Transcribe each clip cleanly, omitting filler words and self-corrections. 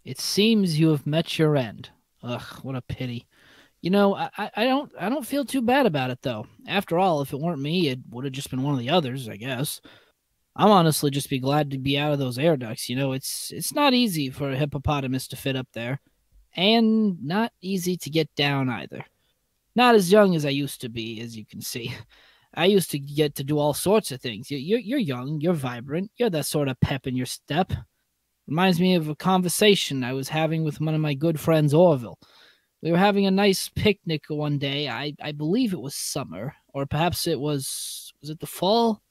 It seems you have met your end. Ugh, what a pity. I don't feel too bad about it though. After all, if it weren't me, it would have just been one of the others, I guess. I'm honestly just be glad to be out of those air ducts. It's not easy for a hippopotamus to fit up there, and not easy to get down either. Not as young as I used to be, as you can see. I used to get to do all sorts of things. You're young, you're vibrant, you're that sort of pep in your step. Reminds me of a conversation I was having with one of my good friends, Orville. We were having a nice picnic one day. I believe it was summer, or perhaps was it the fall?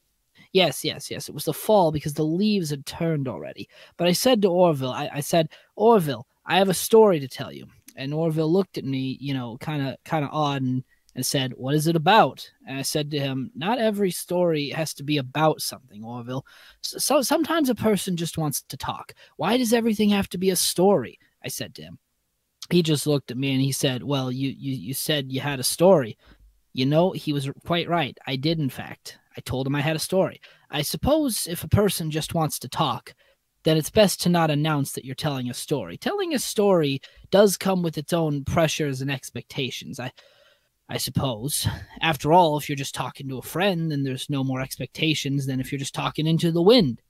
Yes. It was the fall because the leaves had turned already. But I said to Orville, I said, Orville, I have a story to tell you. And Orville looked at me, kind of odd and said, what is it about? And I said to him, not every story has to be about something, Orville. So sometimes a person just wants to talk. Why does everything have to be a story? I said to him. He just looked at me and he said, well, you said you had a story. He was quite right. I did, in fact. I told him I had a story. I suppose if a person just wants to talk, then it's best to not announce that you're telling a story. Telling a story does come with its own pressures and expectations, I suppose. After all, if you're just talking to a friend, then there's no more expectations than if you're just talking into the wind.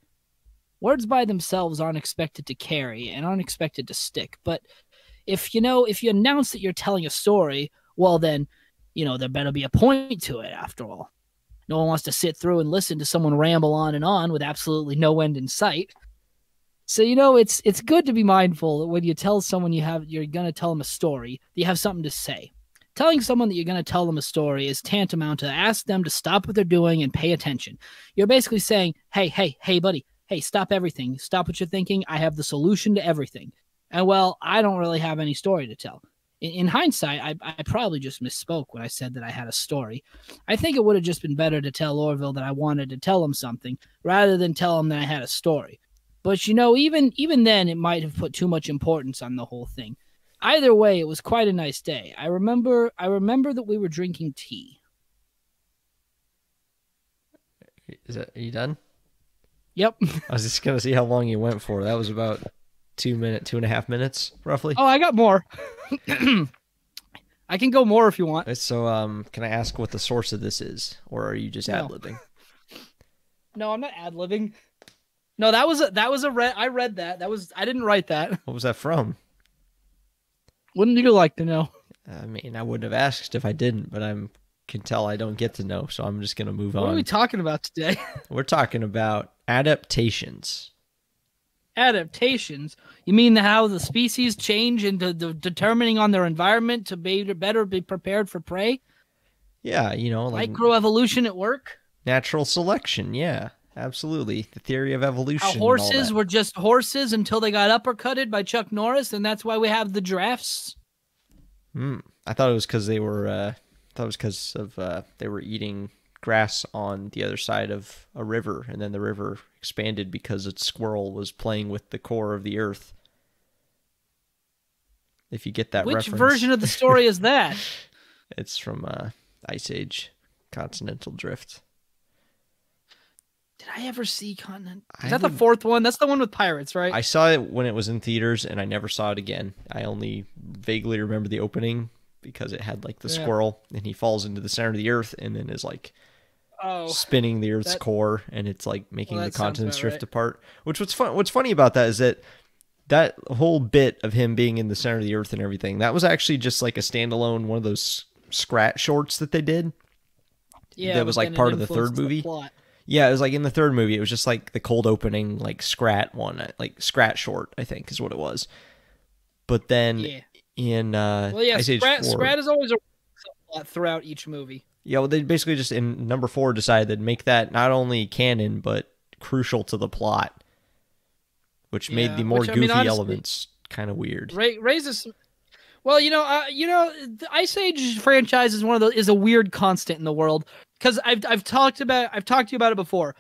Words by themselves aren't expected to carry and aren't expected to stick. But if you announce that you're telling a story, well then, there better be a point to it after all. No one wants to sit through and listen to someone ramble on and on with absolutely no end in sight. So, it's good to be mindful that when you tell someone you're going to tell them a story, you have something to say. Telling someone that you're going to tell them a story is tantamount to ask them to stop what they're doing and pay attention. You're basically saying, hey, buddy, hey, stop everything. Stop what you're thinking. I have the solution to everything. And, well, I don't really have any story to tell. In hindsight, I probably just misspoke when I said that I had a story. I think it would have just been better to tell Orville that I wanted to tell him something rather than tell him that I had a story. But, even then, it might have put too much importance on the whole thing. Either way, it was quite a nice day. I remember that we were drinking tea. Are you done? Yep. I was just going to see how long you went for. That was about 2.5 minutes, roughly. Oh, I got more. I can go more if you want. So, can I ask what the source of this is, or are you just ad-libbing? No, I'm not ad-libbing. No, that was I read that. I didn't write that. What was that from? Wouldn't you like to know? I mean, I wouldn't have asked if I didn't, but can tell I don't get to know, so I'm just going to move on. What are we talking about today? We're talking about adaptations. Adaptations? You mean how the species change into determining on their environment to better be prepared for prey? Yeah, like microevolution at work? Natural selection, yeah. Absolutely. The theory of evolution. How horses were just horses until they got uppercutted by Chuck Norris, and that's why we have the giraffes. I thought it was because they were they were eating grass on the other side of a river, and then the river expanded because a squirrel was playing with the core of the earth. If you get that reference. Which version of the story is that? It's from Ice Age, Continental Drift. Did I ever see Continent? Is that the fourth one? That's the one with pirates, right? I saw it when it was in theaters, and I never saw it again. I only vaguely remember the opening because it had like the squirrel, and he falls into the center of the earth, and then is like spinning the earth's core, and it's like making the continents drift apart. What's funny about that is that whole bit of him being in the center of the earth and everything, that was actually just like a standalone one of those Scrat shorts that they did. Yeah, that was like part of the third movie. Yeah, it was like in the third movie. It was just like the cold opening, like Scrat one, like Scrat short, I think is what it was. But then in Ice Age 4, Scrat is always a plot throughout each movie. Yeah, well, they basically just in number 4 decided to make that not only canon but crucial to the plot, which made the more goofy elements kind of weird. Raises. Well, the Ice Age franchise is a weird constant in the world. Because I've talked to you about it before.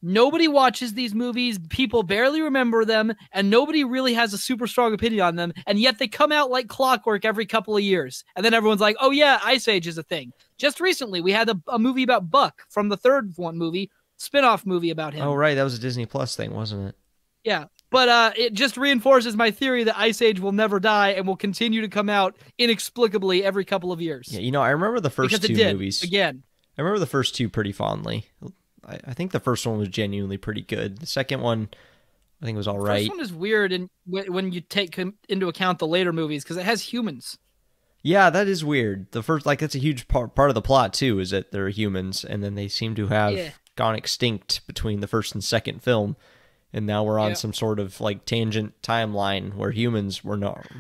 Nobody watches these movies, people barely remember them, and nobody really has a super strong opinion on them, and yet they come out like clockwork every couple of years. And then everyone's like, oh yeah, Ice Age is a thing. Just recently, we had a movie about Buck from the third one movie, spin-off movie about him. Oh, right, that was a Disney Plus thing, wasn't it? Yeah. But it just reinforces my theory that Ice Age will never die and will continue to come out inexplicably every couple of years. Yeah, I remember the first two movies. Again. I remember the first two pretty fondly. I think the first one was genuinely pretty good. The second one, I think, was all right. The first one is weird when you take into account the later movies because it has humans. Yeah, that is weird. The first, that's a huge part of the plot too, is that they're humans, and then they seem to have gone extinct between the first and second film, and now we're on some sort of tangent timeline where humans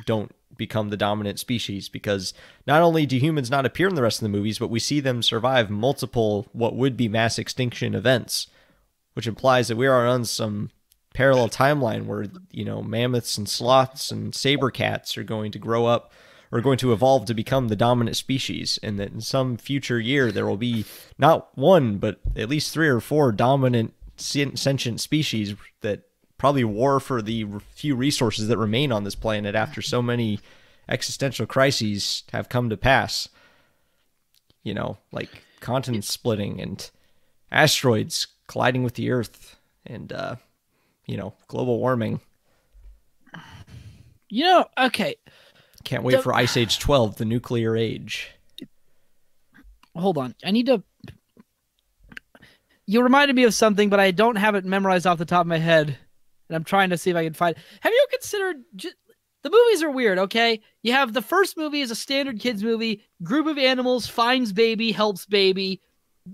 don't become the dominant species, because not only do humans not appear in the rest of the movies, but we see them survive multiple what would be mass extinction events, which implies that we are on some parallel timeline where mammoths and sloths and saber cats are going to grow up, or going to evolve to become the dominant species, and that in some future year there will be not one but at least 3 or 4 dominant sentient species that probably war for the few resources that remain on this planet after so many existential crises have come to pass. Like continent splitting and asteroids colliding with the Earth and, global warming. Okay. Can't wait for Ice Age 12, the nuclear age. Hold on. I need to... You reminded me of something, but I don't have it memorized off the top of my head. And I'm trying to see if I can find... Have you considered... The movies are weird, okay? You have the first movie is a standard kids movie. Group of animals finds baby, helps baby,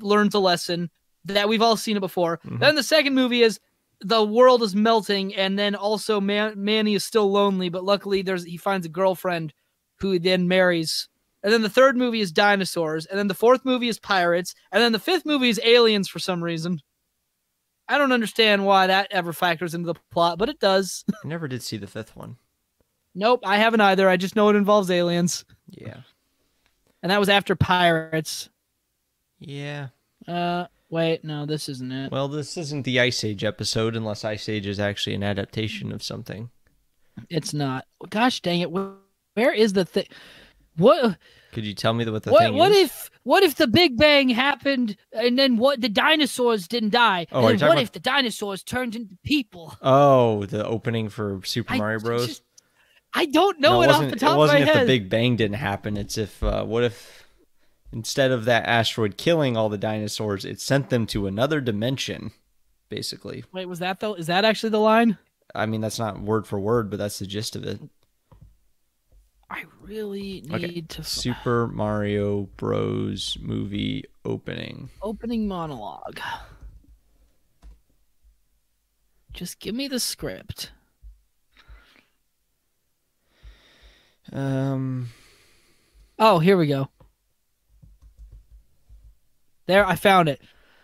learns a lesson. That we've all seen it before. Mm-hmm. Then the second movie is the world is melting, and then also Manny is still lonely, but luckily he finds a girlfriend who he then marries. And then the third movie is dinosaurs, and then the fourth movie is pirates, and then the fifth movie is aliens for some reason. I don't understand why that ever factors into the plot, but it does. I never did see the fifth one. Nope, I haven't either. I just know it involves aliens. Yeah. And that was after pirates. Yeah. Wait, no, this isn't it. Well, this isn't the Ice Age episode, unless Ice Age is actually an adaptation of something. It's not. Gosh dang it. Where is the thing? What? Could you tell me what the thing is? What if the Big Bang happened and then the dinosaurs didn't die? Oh, and then what if the dinosaurs turned into people? Oh, the opening for Super Mario Bros? I don't know it off the top of my head. It wasn't if the Big Bang didn't happen. It's what if instead of that asteroid killing all the dinosaurs, it sent them to another dimension, basically. Wait, was that though? Is that actually the line? I mean, that's not word for word, but that's the gist of it. I really need to... Super Mario Bros. Movie opening. Opening monologue. Just give me the script. Oh, here we go. There, I found it.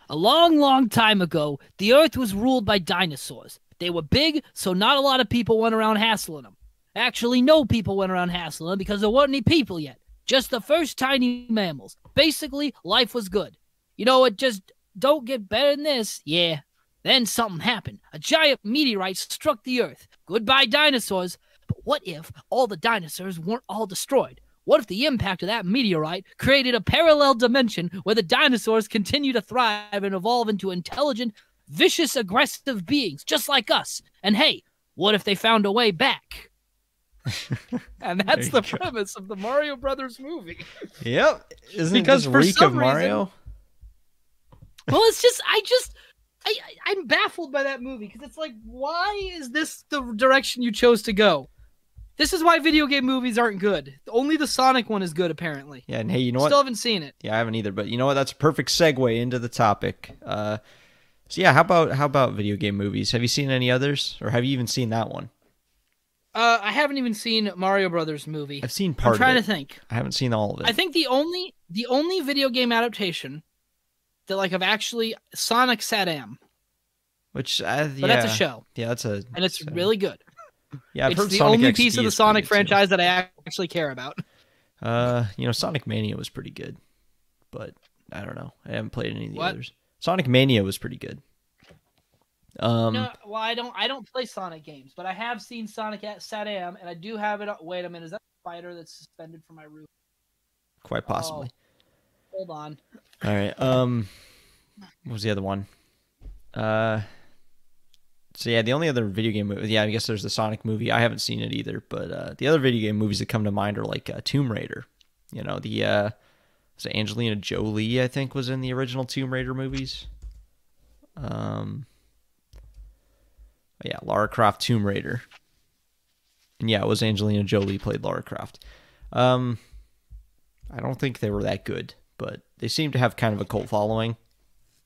A long, long time ago, the Earth was ruled by dinosaurs. They were big, so not a lot of people went around hassling them. Actually, no people went around hassling them because there weren't any people yet. Just the first tiny mammals. Basically, life was good. It just don't get better than this. Yeah. Then something happened. A giant meteorite struck the Earth. Goodbye, dinosaurs. But what if all the dinosaurs weren't all destroyed? What if the impact of that meteorite created a parallel dimension where the dinosaurs continue to thrive and evolve into intelligent, vicious, aggressive beings just like us? And hey, what if they found a way back? And that's the premise of the Mario Brothers movie. Yep. Isn't it just reek of Mario? Well, I'm baffled by that movie because it's like, why is this the direction you chose to go? This is why video game movies aren't good. Only the Sonic one is good, apparently. Yeah, and hey, you know what? Still haven't seen it. Yeah, I haven't either. But you know what? That's a perfect segue into the topic. So yeah, how about video game movies? Have you seen any others, or have you even seen that one? I haven't even seen Mario Brothers movie. I've seen part of it. I'm trying to think. I haven't seen all of it. I think the only video game adaptation that I've actually Sonic Saddam. Which but that's a show. Yeah, and it's really good. Yeah, I've heard the Sonic only XD piece of the Sonic franchise that I actually care about. Sonic Mania was pretty good, but I don't know. I haven't played any of the others. Sonic Mania was pretty good. No, well, I don't play Sonic games, but I have seen Sonic at Saddam, and I do have it. Wait a minute, is that a spider that's suspended from my roof? Quite possibly. Hold on. All right. What was the other one? So yeah, the only other video game movie, yeah, I guess there's the Sonic movie. I haven't seen it either, but the other video game movies that come to mind are like Tomb Raider. You know, was it Angelina Jolie, I think, was in the original Tomb Raider movies. Yeah, Lara Croft Tomb Raider. And yeah, it was Angelina Jolie played Lara Croft. I don't think they were that good, but they seem to have kind of a cult following.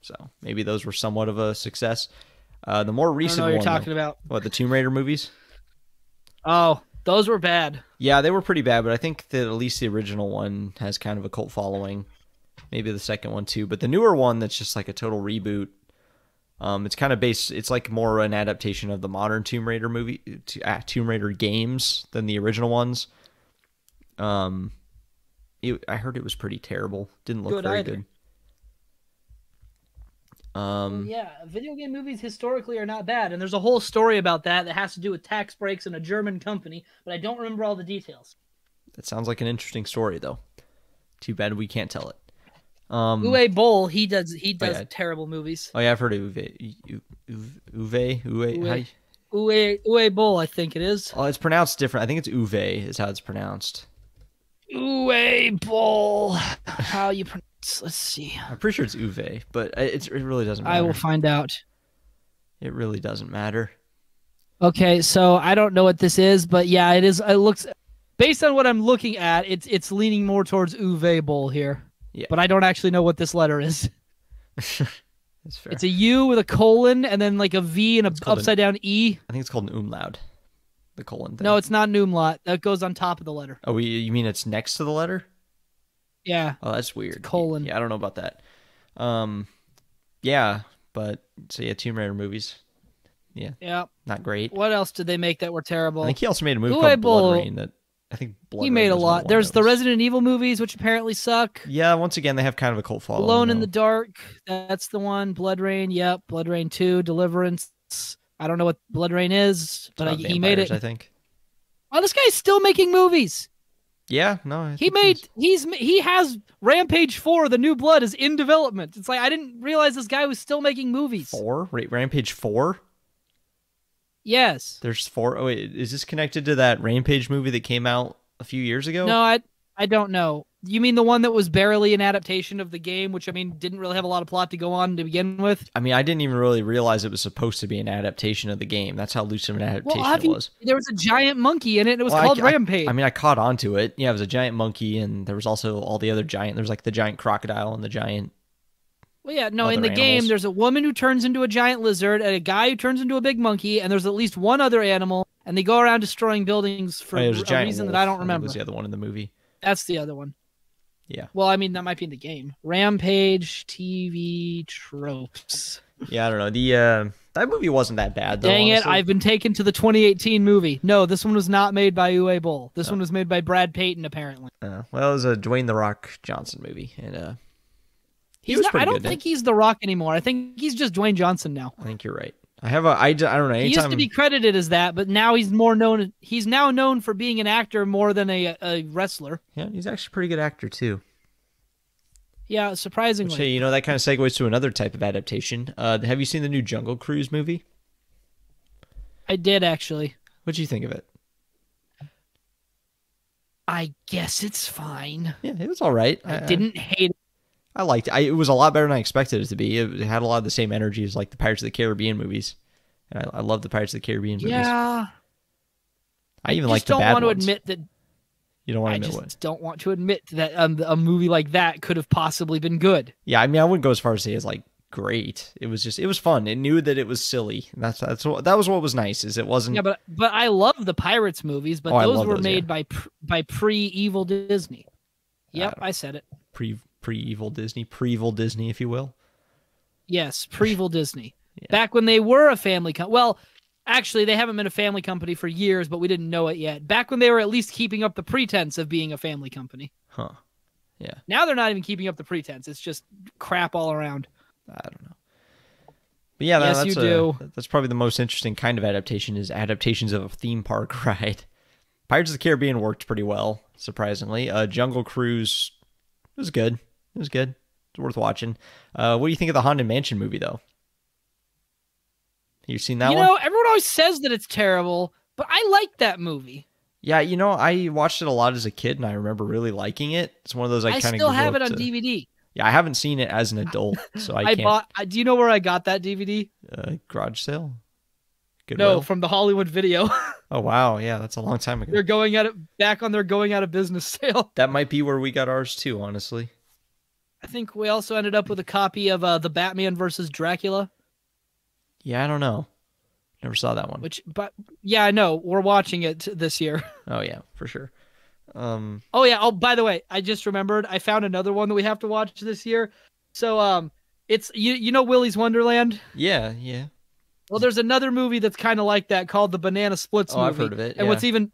So maybe those were somewhat of a success. The more recent one, you're talking about what, the Tomb Raider movies? Oh, those were bad. Yeah, they were pretty bad, but I think that at least the original one has kind of a cult following. Maybe the second one too, but the newer one that's just like a total reboot. It's kind of based. It's like more an adaptation of the modern Tomb Raider movie, Tomb Raider games than the original ones. I heard it was pretty terrible. Didn't look very good. Yeah, video game movies historically are not bad, and there's a whole story about that has to do with tax breaks in a German company, but I don't remember all the details. That sounds like an interesting story, though. Too bad we can't tell it. Uwe Boll, he does terrible movies. Oh yeah, I've heard of Uwe. Uwe Boll, I think it is. Oh, it's pronounced different. I think it's Uwe is how it's pronounced. Uwe Boll. How you pronounce? Let's see. I'm pretty sure it's Uwe, but it really doesn't matter. I will find out. It really doesn't matter. Okay, so I don't know what this is, but yeah, it is. It looks, based on what I'm looking at, it's leaning more towards Uwe Boll here. Yeah. But I don't actually know what this letter is. That's fair. It's a U with a colon and then like a V and a upside down E. I think it's called an umlaut. The colon thing. No, it's not an umlaut. That goes on top of the letter. Oh, you mean it's next to the letter? Yeah. Oh, that's weird. It's colon. Yeah, I don't know about that. Yeah, but so yeah, Tomb Raider movies. Yeah. Yeah. Not great. What else did they make that were terrible? I think he also made a movie called Blood Rain that I think Blood he Rain made a was lot. There's the Resident Evil movies, which apparently suck. Yeah, once again, they have kind of a cult following. Alone in the Dark, that's the one. Blood Rain, yep. Blood Rain 2, Deliverance. I don't know what Blood Rain is, but he made it. I think. Oh, this guy's still making movies. Yeah, no. He has Rampage 4, The New Blood is in development. It's like I didn't realize this guy was still making movies. 4? Rampage 4? Yes. There's 4. Oh wait, is this connected to that Rampage movie that came out a few years ago? No, I don't know. You mean the one that was barely an adaptation of the game, which I mean didn't really have a lot of plot to go on to begin with? I mean, I didn't even really realize it was supposed to be an adaptation of the game. That's how loose of an adaptation it was. There was a giant monkey in it. It was called Rampage. I mean, I caught on to it. Yeah, it was a giant monkey, and there was also all the other giant. There's like the giant crocodile and the giant. Well, yeah, no. In the game, there's a woman who turns into a giant lizard, and a guy who turns into a big monkey, and there's at least one other animal, and they go around destroying buildings for a reason that I don't remember. That was the other one in the movie. That's the other one. Yeah. Well, I mean, that might be in the game. Rampage TV tropes. Yeah, I don't know. That movie wasn't that bad, though. Dang honestly. it, I've been taken to the 2018 movie. No, this one was not made by Uwe Boll. This one was made by Brad Payton, apparently. Well, it was a Dwayne The Rock Johnson movie, and he was not, I don't think he's The Rock anymore. I think he's just Dwayne Johnson now. I think you're right. I don't know. He used to be credited as that, but now he's more known. He's now known for being an actor more than a wrestler. Yeah, he's actually a pretty good actor too. Yeah, surprisingly. Which, hey, that kind of segues to another type of adaptation. Have you seen the new Jungle Cruise movie? I did, actually. What'd you think of it? I guess it's fine. Yeah, it was all right. I didn't hate it. I liked it. It was a lot better than I expected it to be. It had a lot of the same energy as like the Pirates of the Caribbean movies. And I love the Pirates of the Caribbean movies. Yeah. I even like the bad ones. I don't want to admit that. You don't want to admit what? I just don't want to admit that a movie like that could have possibly been good. Yeah, I mean, I wouldn't go as far as to say it's like great. It was fun. It knew that it was silly. And that was what was nice. Is it wasn't. Yeah, but I love the Pirates movies, but those were made by pre-evil Disney. Yep, I said it. Pre-evil Disney, if you will. Yes, pre-evil Disney. Yeah. Back when they were a family company. Well, actually, they haven't been a family company for years, but we didn't know it yet. Back when they were at least keeping up the pretense of being a family company. Huh. Yeah. Now they're not even keeping up the pretense. It's just crap all around. I don't know. But yeah, yes, you do. That's probably the most interesting kind of adaptation is adaptations of a theme park ride. Pirates of the Caribbean worked pretty well, surprisingly. Jungle Cruise was good. It was good. It's worth watching. What do you think of the Haunted Mansion movie, though? You seen that one? Everyone always says that it's terrible, but I like that movie. Yeah, I watched it a lot as a kid, and I remember really liking it. It's one of those I kind of still have it on DVD. Yeah, I haven't seen it as an adult, so I can't. Do you know where I got that DVD? Garage sale. Goodwill? No, from the Hollywood Video. Oh wow, yeah, that's a long time ago. They're going at it back on their going out of business sale. That might be where we got ours too, honestly. I think we also ended up with a copy of the Batman versus Dracula. Yeah, I don't know. Never saw that one. But yeah, I know. We're watching it this year. Oh yeah, for sure. Oh yeah. Oh, by the way, I just remembered. I found another one that we have to watch this year. So it's you know Willy's Wonderland. Yeah, yeah. Well, there's another movie that's kind of like that called the Banana Splits movie. I've heard of it. And what's even,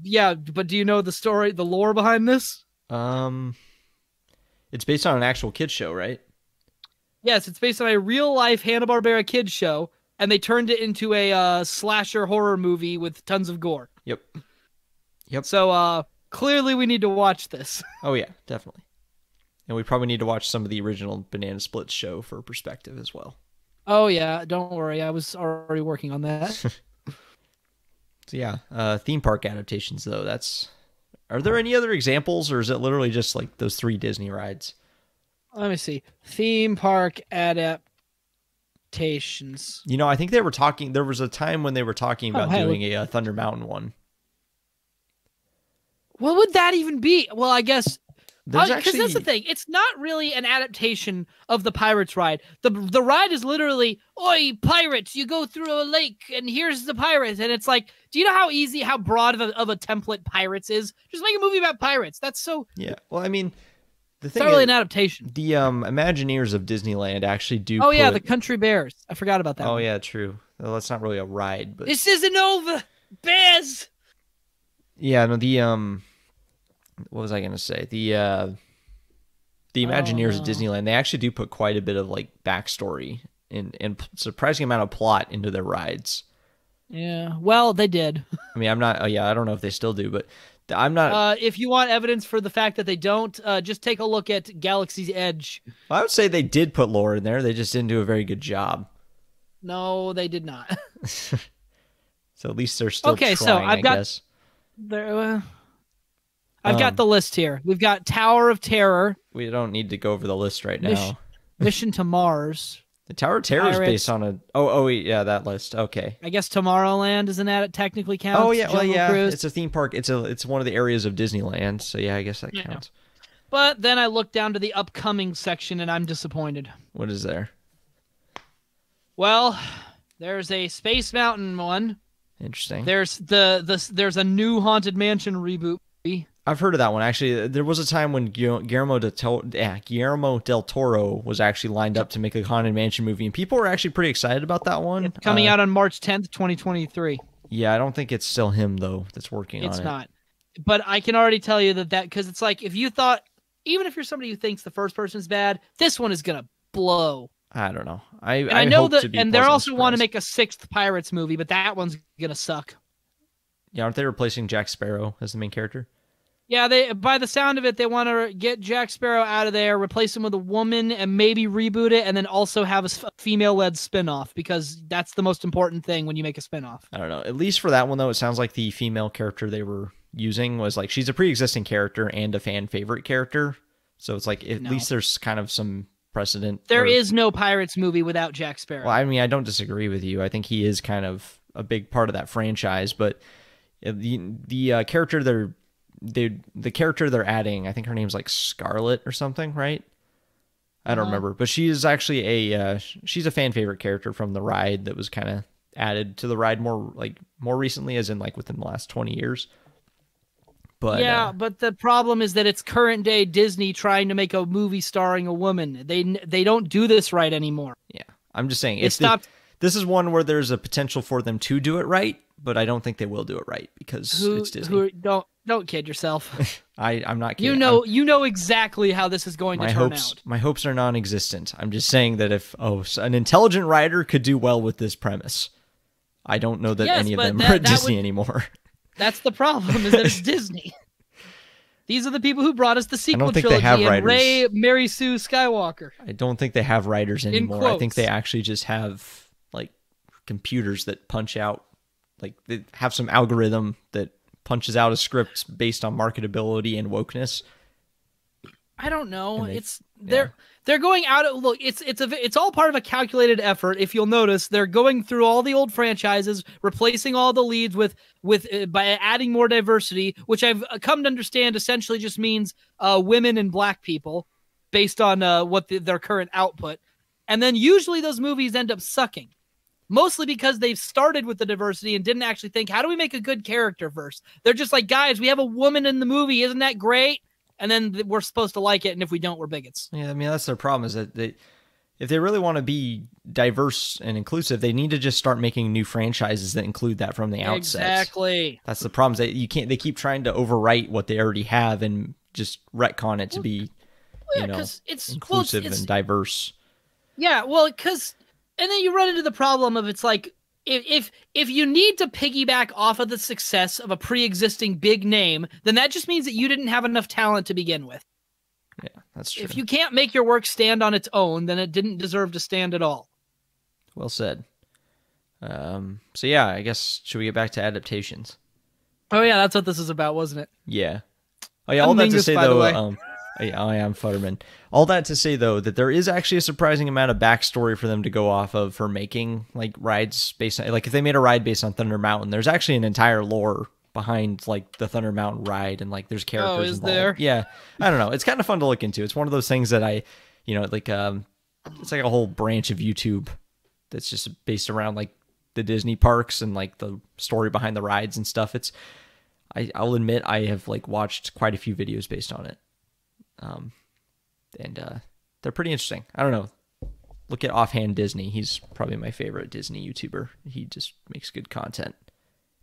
but do you know the story, the lore behind this? It's based on an actual kids show, right? Yes, it's based on a real life Hanna-Barbera kids show, and they turned it into a slasher horror movie with tons of gore. Yep. So clearly, we need to watch this. Oh yeah, definitely. And we probably need to watch some of the original Banana Splits show for perspective as well. Oh yeah, don't worry. I was already working on that. So yeah, theme park adaptations though. Are there any other examples, or is it literally just like those 3 Disney rides? Let me see. Theme park adaptations. I think they were talking. There was a time when they were talking about doing a Thunder Mountain one. What would that even be? Well, I guess. Because that's the thing. It's not really an adaptation of the Pirates ride. The ride is literally, oi, pirates, you go through a lake, and here's the pirates. And it's like, do you know how broad of a template Pirates is? Just make a movie about pirates. That's so... Yeah, well, I mean, it's not really an adaptation. The Imagineers of Disneyland actually do yeah, the Country Bears. I forgot about that. Oh, yeah, true. Well, that's not really a ride, but... This isn't over! Bears! Yeah, no, what was I going to say? The Imagineers of Disneyland, they actually do put quite a bit of like backstory and surprising amount of plot into their rides. Yeah, well, they did. I mean, I don't know if they still do, but I'm not. If you want evidence for the fact that they don't, just take a look at Galaxy's Edge. I would say they did put lore in there. They just didn't do a very good job. No, they did not. So at least they're still trying, so I guess. I've got the list here. We've got Tower of Terror. We don't need to go over the list right now. Mission to Mars. The Tower of Terror is based on a... Oh, yeah, that list. Okay. I guess Tomorrowland isn't that it technically counts? Oh, yeah, Cruise. It's a theme park. It's one of the areas of Disneyland, so yeah, I guess that counts. But then I look down to the upcoming section, and I'm disappointed. What is there? Well, there's a Space Mountain one. Interesting. There's there's a new Haunted Mansion reboot. I've heard of that one. Actually, there was a time when Guillermo del Toro was actually lined up to make a Haunted Mansion movie, and people were actually pretty excited about that one. It's coming out on March 10th, 2023. Yeah, I don't think it's still him, though, that's working on it. It's not. But I can already tell you that because it's like, if you thought, even if you're somebody who thinks the first person is bad, this one is going to blow. I don't know. I know hope that, to be and they also surprised. want to make a 6th Pirates movie, but that one's going to suck. Yeah, aren't they replacing Jack Sparrow as the main character? Yeah, by the sound of it, they want to get Jack Sparrow out of there, replace him with a woman, and maybe reboot it, and then also have a female-led spinoff, because that's the most important thing when you make a spinoff. I don't know. At least for that one, though, it sounds like the female character they were using was like, she's a pre-existing character and a fan favorite character. So it's like, at least there's kind of some precedent. There is no Pirates movie without Jack Sparrow. Well, I mean, I don't disagree with you. I think he is kind of a big part of that franchise, but the character the character they're adding, I think her name's like Scarlet or something, right? I don't remember, but she is actually she's a fan favorite character from the ride that was kind of added to the ride more recently, as in like within the last 20 years. But yeah, but the problem is that it's current day Disney trying to make a movie starring a woman. They don't do this right anymore. Yeah, I'm just saying this is one where there's a potential for them to do it right, but I don't think they will do it right because it's Disney. Don't kid yourself. I'm not kidding. You know exactly how this is going to turn out. My hopes are non-existent. I'm just saying that if an intelligent writer could do well with this premise, I don't know that any of them are at Disney anymore. That's the problem, is that it's Disney. These are the people who brought us the sequel trilogy and Mary Sue Skywalker. I don't think they have writers anymore. I think they actually just have like computers that punch out, like they have some algorithm that punches out a script based on marketability and wokeness. I don't know. They're going out. Look, it's all part of a calculated effort. If you'll notice, they're going through all the old franchises, replacing all the leads with by adding more diversity, which I've come to understand essentially just means women and black people, based on what their current output. And then usually those movies end up sucking, mostly because they've started with the diversity and didn't actually think, how do we make a good character first? They're just like, guys, we have a woman in the movie, isn't that great? And then we're supposed to like it, and if we don't, we're bigots. Yeah, I mean, that's their problem, is that if they really want to be diverse and inclusive, they need to just start making new franchises that include that from the outset. Exactly. That's the problem, is that you can't. They keep trying to overwrite what they already have and just retcon it to be, it's inclusive and diverse. Yeah, well, because, and then you run into the problem of, it's like, if you need to piggyback off of the success of a pre-existing big name, then that just means that you didn't have enough talent to begin with. Yeah, that's true. If you can't make your work stand on its own, then it didn't deserve to stand at all. Well said. So yeah, I guess, should we get back to adaptations? Oh yeah, that's what this is about, wasn't it? Yeah. Oh yeah, all that to say though, I am Futterman. All that to say, though, that there is actually a surprising amount of backstory for them to go off of for making like rides based on, like if they made a ride based on Thunder Mountain, there's actually an entire lore behind like the Thunder Mountain ride, and like there's characters is involved. there? Yeah, I don't know. It's kind of fun to look into. It's one of those things that it's like a whole branch of YouTube that's just based around like the Disney parks and like the story behind the rides and stuff. I'll admit I have like watched quite a few videos based on it. And they're pretty interesting. I don't know. Look at Offhand Disney. He's probably my favorite Disney YouTuber. He just makes good content.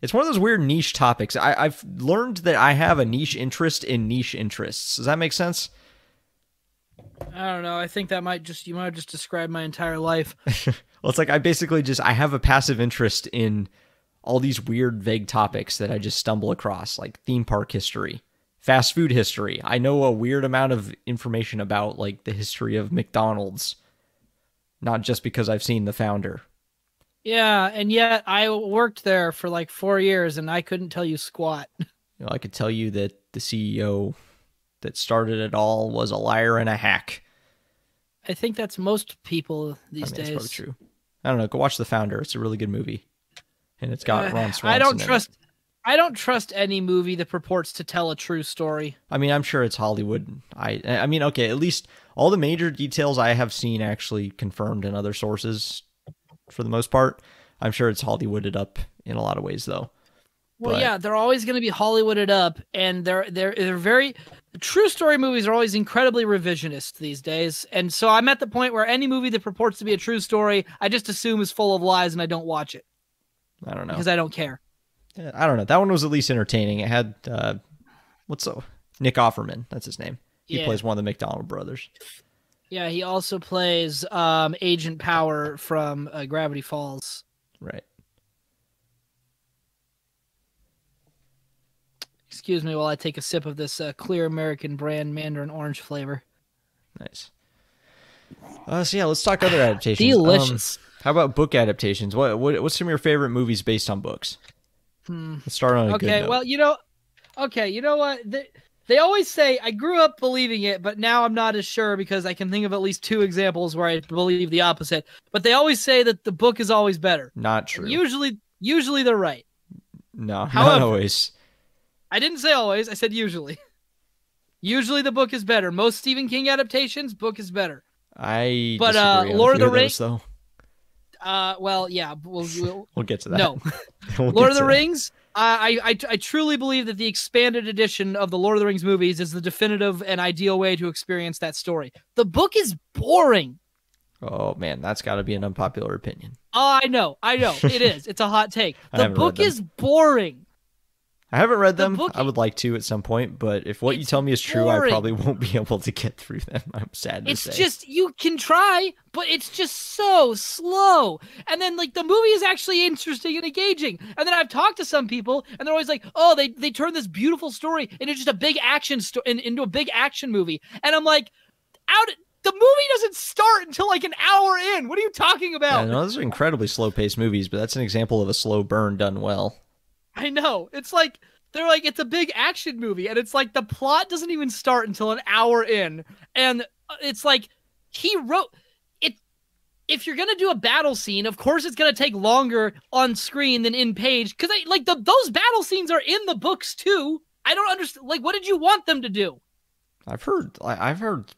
It's one of those weird niche topics. I've learned that I have a niche interest in niche interests. Does that make sense? I don't know. I think you might have just described my entire life. Well, it's like I have a passive interest in all these weird, vague topics that I just stumble across, like theme park history. Fast food history. I know a weird amount of information about like the history of McDonald's, not just because I've seen the founder. Yeah, and yet I worked there for like 4 years and I couldn't tell you squat. I could tell you that the CEO that started it all was a liar and a hack. I think that's most people these days. That's probably true. I don't know. Go watch The Founder. It's a really good movie, and it's got Ron Swanson. I don't trust any movie that purports to tell a true story. I mean, I'm sure it's Hollywood. I mean, okay, at least all the major details I have seen actually confirmed in other sources for the most part. I'm sure it's Hollywooded up in a lot of ways, though. Well, yeah, they're always going to be Hollywooded up, and they're very true story movies are always incredibly revisionist these days. And so I'm at the point where any movie that purports to be a true story, I just assume is full of lies, and I don't watch it. I don't know, because I don't care. I don't know. That one was at least entertaining. It had Nick Offerman. That's his name. He plays one of the McDonald brothers. Yeah, he also plays Agent Power from Gravity Falls. Right. Excuse me while I take a sip of this clear American brand Mandarin orange flavor. Nice. So yeah, let's talk other adaptations. Delicious. How about book adaptations? What's some of your favorite movies based on books? Let's start on a good note. Well, you know what? They always say, I grew up believing it, but now I'm not as sure because I can think of at least 2 examples where I believe the opposite. But they always say that the book is always better. Not true. Usually they're right. No, however, not always. I didn't say always. I said usually. Usually the book is better. Most Stephen King adaptations, book is better. But Lord of the Rings, though. Well, yeah, we'll get to that. No, Lord of the Rings. I truly believe that the expanded edition of the Lord of the Rings movies is the definitive and ideal way to experience that story. The book is boring. Oh man, that's got to be an unpopular opinion. Oh, I know, it is. It's a hot take. The book is boring. I haven't read them. I would like to at some point, but if what you tell me is true, I probably won't be able to get through them. I'm sad to say. It's just, you can try, but it's just so slow. And then, like, the movie is actually interesting and engaging. And then I've talked to some people, and they're always like, oh, they turned this beautiful story into just a big action into a big action movie. And I'm like, The movie doesn't start until like an hour in. What are you talking about? Yeah, no, those are incredibly slow-paced movies, but that's an example of a slow burn done well. I know. It's like they're like it's a big action movie, and it's like the plot doesn't even start until an hour in, and it's like he wrote it. If you're gonna do a battle scene, of course it's gonna take longer on screen than in page, because like those battle scenes are in the books too. I don't understand. Like, what did you want them to do? I've heard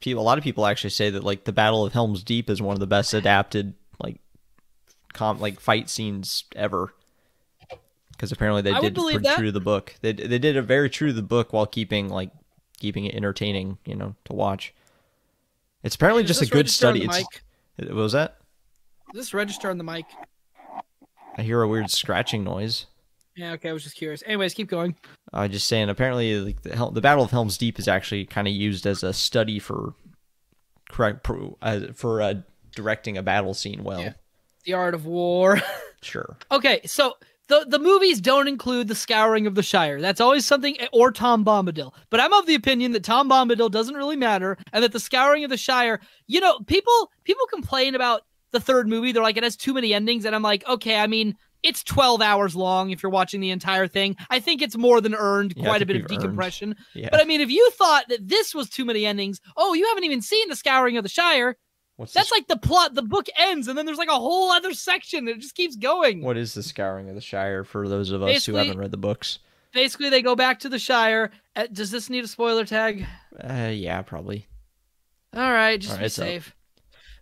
people, a lot of people actually say that like the Battle of Helm's Deep is one of the best adapted like fight scenes ever. Because apparently they did pretty true to the book. They did a very true to the book while keeping it entertaining, to watch. It's apparently just a good study. What was that? Does this register on the mic? I hear a weird scratching noise. Yeah, okay, I was just curious. Anyways, keep going. Just saying, apparently like, the Battle of Helm's Deep is actually kind of used as a study for directing a battle scene well. Yeah. The art of war. Sure. Okay, so the movies don't include the Scouring of the Shire. That's always something, or Tom Bombadil. But I'm of the opinion that Tom Bombadil doesn't really matter, and that the Scouring of the Shire, people complain about the third movie. They're like, it has too many endings, and I'm like, okay, I mean, it's 12 hours long if you're watching the entire thing. I think it's more than earned, quite a bit of decompression. Yeah. But I mean, if you thought that this was too many endings, you haven't even seen the Scouring of the Shire. That's like the plot. The book ends, and then there's like a whole other section that just keeps going. What is the Scouring of the Shire for those of us who haven't read the books? Basically, they go back to the Shire. Does this need a spoiler tag? Yeah, probably. All right, just be safe.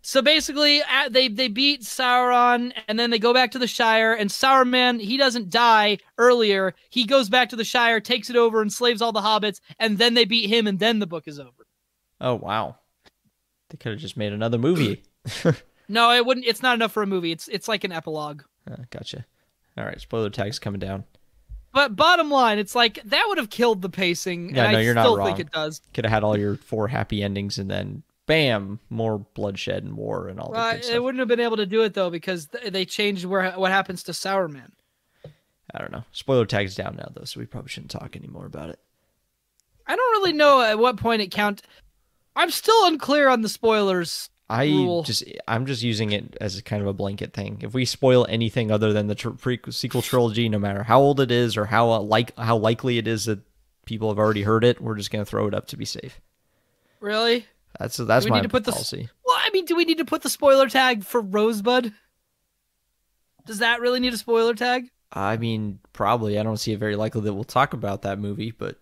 So basically, they beat Sauron, and then they go back to the Shire, and Saruman, he doesn't die earlier. He goes back to the Shire, takes it over, and slaves all the hobbits, and then they beat him, and then the book is over. Oh, wow. They could have just made another movie. No, it wouldn't. It's not enough for a movie. It's like an epilogue. Gotcha. All right, spoiler tag's coming down. But bottom line, it's like, that would have killed the pacing, yeah, and no, I you're still not wrong. think it does. Could have had all your 4 happy endings, and then bam, more bloodshed and war and all that good stuff. It wouldn't have been able to do it, though, because they changed what happens to Sauron. I don't know. Spoiler tag's down now, though, so we probably shouldn't talk anymore about it. I don't really know at what point it counts. I'm still unclear on the spoilers rule. I'm just using it as a kind of a blanket thing. If we spoil anything other than the sequel trilogy, no matter how old it is or how likely it is that people have already heard it, we're just going to throw it up to be safe. Really? That's my policy. Well, I mean, do we need to put the spoiler tag for Rosebud? Does that really need a spoiler tag? I mean, probably. I don't see it very likely that we'll talk about that movie, but...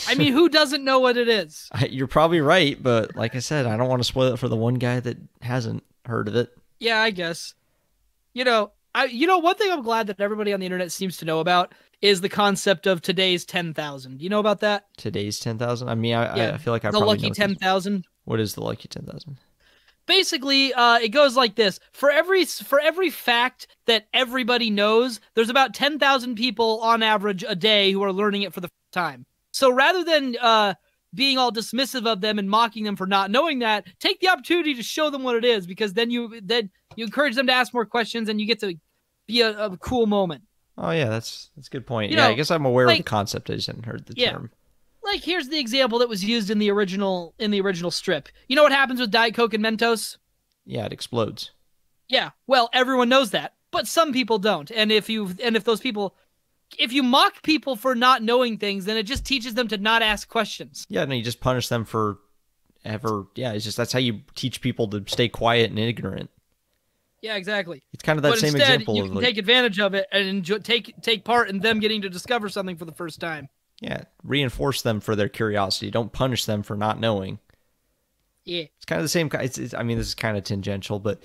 I mean, who doesn't know what it is? You're probably right, but like I said, I don't want to spoil it for the one guy that hasn't heard of it. Yeah, I guess. One thing I'm glad that everybody on the internet seems to know about is the concept of today's 10,000. You know about that? Today's 10,000? I mean, I feel like I probably know. The lucky 10,000. What is the lucky 10,000? Basically, it goes like this. For every fact that everybody knows, there's about 10,000 people on average a day who are learning it for the first time. So rather than being all dismissive of them and mocking them for not knowing that, take the opportunity to show them what it is, because then you encourage them to ask more questions, and you get to be a cool moment. Oh yeah, that's a good point. I guess I'm aware of the concept. I just hadn't heard the term. Like, here's the example that was used in the original strip. You know what happens with Diet Coke and Mentos? Yeah, it explodes. Yeah, well, everyone knows that, but some people don't. And if you mock people for not knowing things, then it just teaches them to not ask questions. Yeah, no, you just punish them for ever. Yeah, that's how you teach people to stay quiet and ignorant. Yeah, exactly. It's kind of that same example. You can take advantage of it and take part in them getting to discover something for the first time. Yeah, reinforce them for their curiosity. Don't punish them for not knowing. Yeah. It's kind of the same. I mean, this is kind of tangential, but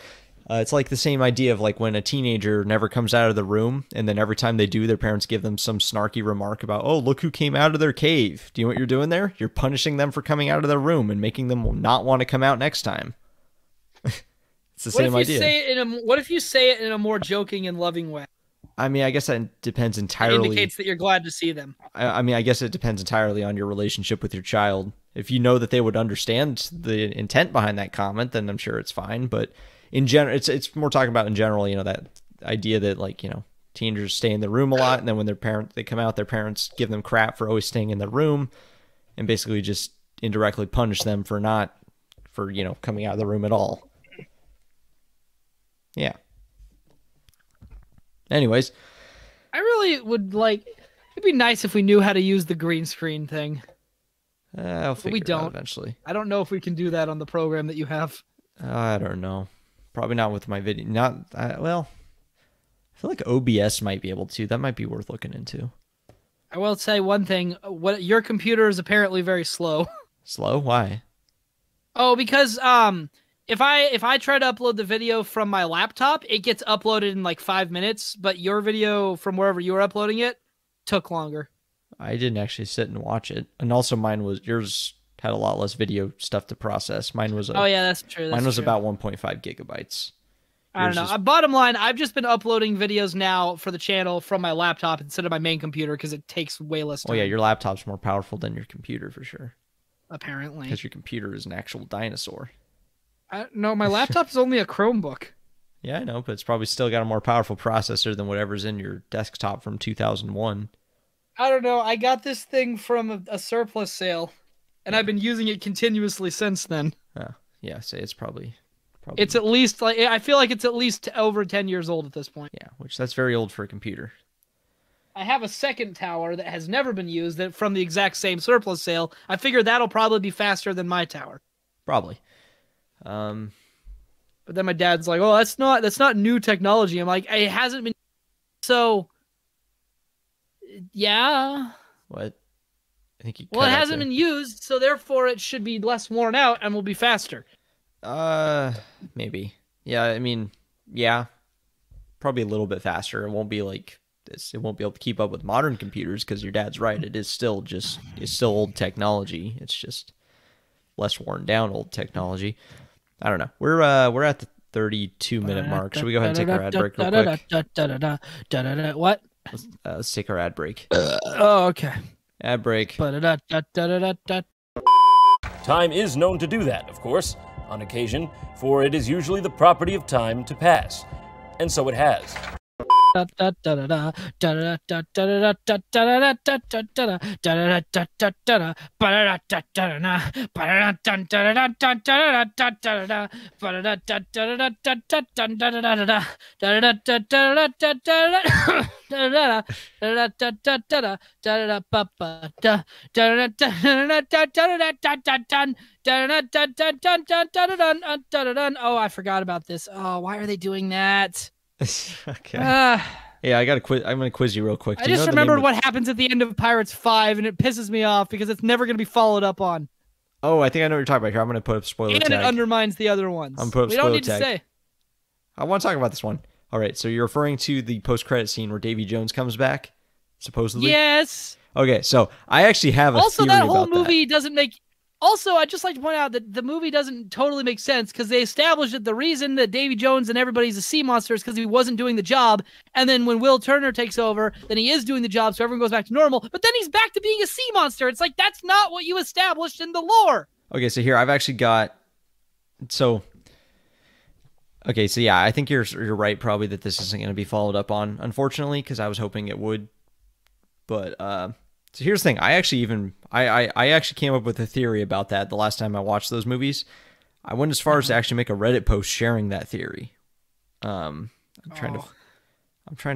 it's like the same idea of like when a teenager never comes out of the room, and then every time they do, their parents give them some snarky remark about, oh, look who came out of their cave. Do you know what you're doing there? You're punishing them for coming out of their room and making them not want to come out next time. It's the same idea. What if you say it in a more joking and loving way? I mean, I guess that depends entirely. It indicates that you're glad to see them. I mean, I guess it depends entirely on your relationship with your child. If you know that they would understand the intent behind that comment, then I'm sure it's fine. But in general, it's more talking about in general, that idea that teenagers stay in the room a lot, and then when they come out, their parents give them crap for always staying in the room, and basically just indirectly punish them for not for, coming out of the room at all. Yeah. Anyways. I really would like, it'd be nice if we knew how to use the green screen thing. I'll figure it out eventually. I don't know if we can do that on the program that you have. I don't know. Probably not with my video. I feel like OBS might be able to. That might be worth looking into. I will say one thing. Your computer is apparently very slow. Slow? Why? Oh, because if I try to upload the video from my laptop, it gets uploaded in like 5 minutes, but your video from wherever you were uploading it took longer. I didn't actually sit and watch it. And also yours had a lot less video stuff to process. Mine was oh yeah, that's true. Mine was about 1.5 gigabytes. I don't know. Bottom line, I've just been uploading videos now for the channel from my laptop instead of my main computer because it takes way less time. Oh yeah, your laptop's more powerful than your computer for sure. Apparently. Because your computer is an actual dinosaur. No, my laptop is only a Chromebook. Yeah, I know, but it's probably still got a more powerful processor than whatever's in your desktop from 2001. I don't know. I got this thing from a surplus sale, and I've been using it continuously since then. Yeah, say it's probably. It's at least I feel like it's at least over 10 years old at this point. Yeah, that's very old for a computer. I have a second tower that has never been used that from the exact same surplus sale. I figure that'll probably be faster than my tower. Probably. But then my dad's like, "Oh, that's not new technology." I'm like, "It hasn't been." So, yeah. What? I think it hasn't been used, so therefore it should be less worn out and will be faster. Maybe. Yeah, I mean, yeah. Probably a little bit faster. It won't be like this. It won't be able to keep up with modern computers because your dad's right. It's still old technology. It's just less worn down old technology. I don't know. We're at the 32-minute mark. Should we go ahead and take our ad break real quick? What? Let's take our ad break. Oh, okay. Ad break. Time is known to do that, of course, on occasion, for it is usually the property of time to pass. And so it has. Oh, I forgot about this. Oh, why are they doing that? Okay. Yeah, I got to quiz. I'm going to quiz you real quick. I just remembered what happens at the end of Pirates 5, and it pisses me off because it's never going to be followed up on. Oh, I think I know what you're talking about here. I'm going to put up spoiler tag. And it undermines the other ones. I'm put up we spoiler don't need tag. to say. I want to talk about this one. All right, so you're referring to the post-credit scene where Davy Jones comes back, supposedly? Yes. Okay, so I actually have a theory about that. Also, that whole movie doesn't make... Also, I'd just like to point out that the movie doesn't totally make sense because they established that the reason that Davy Jones and everybody's a sea monster is because he wasn't doing the job. And then when Will Turner takes over, then he is doing the job, so everyone goes back to normal. But then he's back to being a sea monster. It's like, that's not what you established in the lore. Okay, so here, I've actually got... Okay, so yeah, I think you're right probably that this isn't going to be followed up on, unfortunately, because I was hoping it would. But, so here's the thing. I actually came up with a theory about that the last time I watched those movies. I went as far as to actually make a Reddit post sharing that theory. I'm trying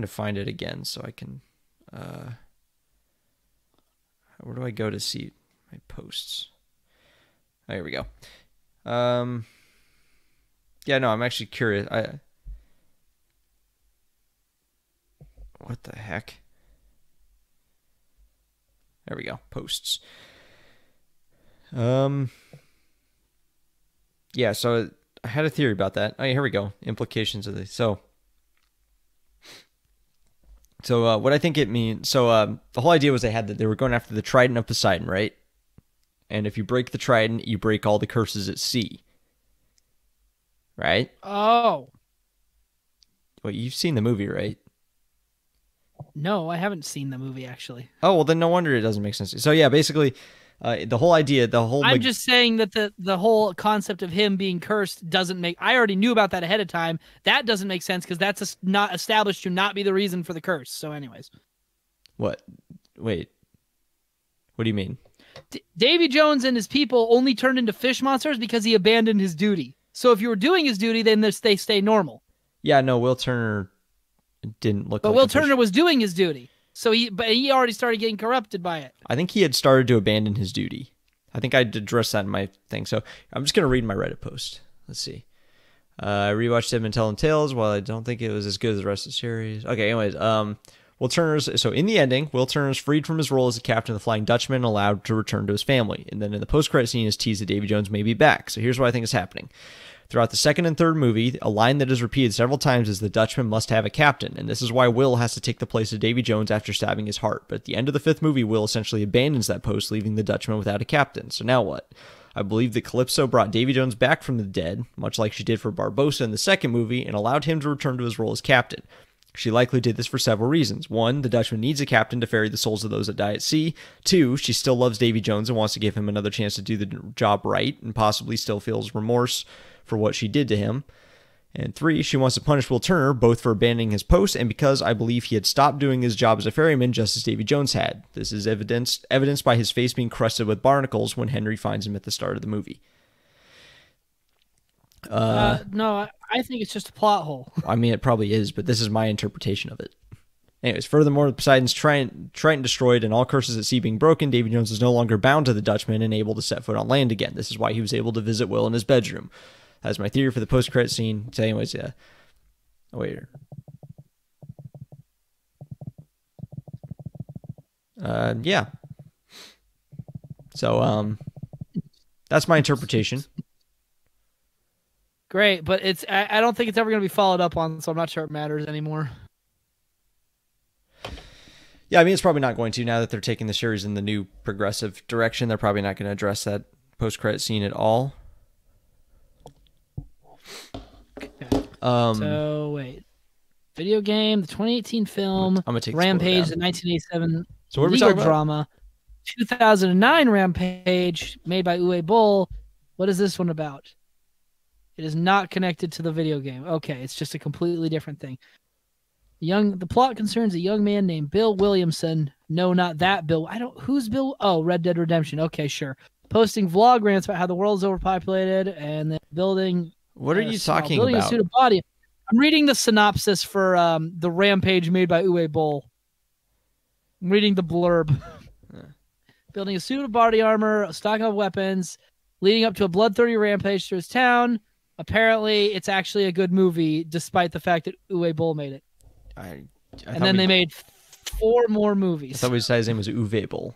to find it again so I can, where do I go to see my posts? Oh, here we go. Yeah, no, I'm actually curious. What the heck? There we go. Posts. Yeah, so I had a theory about that. Oh, yeah, here we go. Implications of this. So what I think it means. So the whole idea was they were going after the Trident of Poseidon, right? And if you break the Trident, you break all the curses at sea. Right? Oh. Well, you've seen the movie, right? No, I haven't seen the movie, actually. Oh, well, then no wonder it doesn't make sense. So, yeah, basically, the whole idea, I'm just saying that the whole concept of him being cursed doesn't make... I already knew about that ahead of time. That doesn't make sense because that's not established to not be the reason for the curse. So, anyways. What? Wait. What do you mean? Davy Jones and his people only turned into fish monsters because he abandoned his duty. So if you were doing his duty, then they stay normal. Yeah, no, Will Turner didn't look. But Will Turner was doing his duty, so he already started getting corrupted by it. I think he had started to abandon his duty. I think I'd address that in my thing. So I'm just gonna read my Reddit post. Let's see. I rewatched him and Telling Tales. While I don't think it was as good as the rest of the series. Okay, anyways, Will Turner's, so in the ending, Will Turner's freed from his role as the captain of the Flying Dutchman and allowed to return to his family. And then in the post-credit scene is teased that Davy Jones may be back. So here's what I think is happening. Throughout the second and third movie, a line that is repeated several times is the Dutchman must have a captain, and this is why Will has to take the place of Davy Jones after stabbing his heart. But at the end of the fifth movie, Will essentially abandons that post, leaving the Dutchman without a captain. So now what? I believe that Calypso brought Davy Jones back from the dead, much like she did for Barbossa in the second movie, and allowed him to return to his role as captain. She likely did this for several reasons. One, the Dutchman needs a captain to ferry the souls of those that die at sea. Two, she still loves Davy Jones and wants to give him another chance to do the job right, and possibly still feels remorse for what she did to him. And three, she wants to punish Will Turner, both for abandoning his post and because I believe he had stopped doing his job as a ferryman just as Davy Jones had. This is evidenced by his face being crusted with barnacles when Henry finds him at the start of the movie. No, I think it's just a plot hole. I mean, it probably is, but this is my interpretation of it. Anyways, furthermore, Poseidon's Triton destroyed and all curses at sea being broken, Davy Jones is no longer bound to the Dutchman and able to set foot on land again. This is why he was able to visit Will in his bedroom. That's my theory for the post-credit scene. So anyways, yeah. Oh, wait. Yeah. So, that's my interpretation. Great, but I don't think it's ever going to be followed up on, so I'm not sure it matters anymore. Yeah, I mean, it's probably not going to. Now that they're taking the series in the new progressive direction, they're probably not going to address that post-credit scene at all. Okay. So, wait. Video game, the 2018 film, Rampage, the 1987 so what are we legal talking about? drama, 2009 Rampage, made by Uwe Boll. What is this one about? It is not connected to the video game. Okay, it's just a completely different thing. The plot concerns a young man named Bill Williamson. No, not that Bill. Who's Bill? Oh, Red Dead Redemption. Okay, sure. Posting vlog rants about how the world is overpopulated and then building. What are you talking building about? A suit of body. I'm reading the synopsis for the Rampage made by Uwe Boll. I'm reading the blurb. Building a suit of body armor, a stock of weapons, leading up to a bloodthirsty rampage through his town. Apparently, it's actually a good movie, despite the fact that Uwe Boll made it. And then they made 4 more movies. I thought we decided his name was Uwe Boll.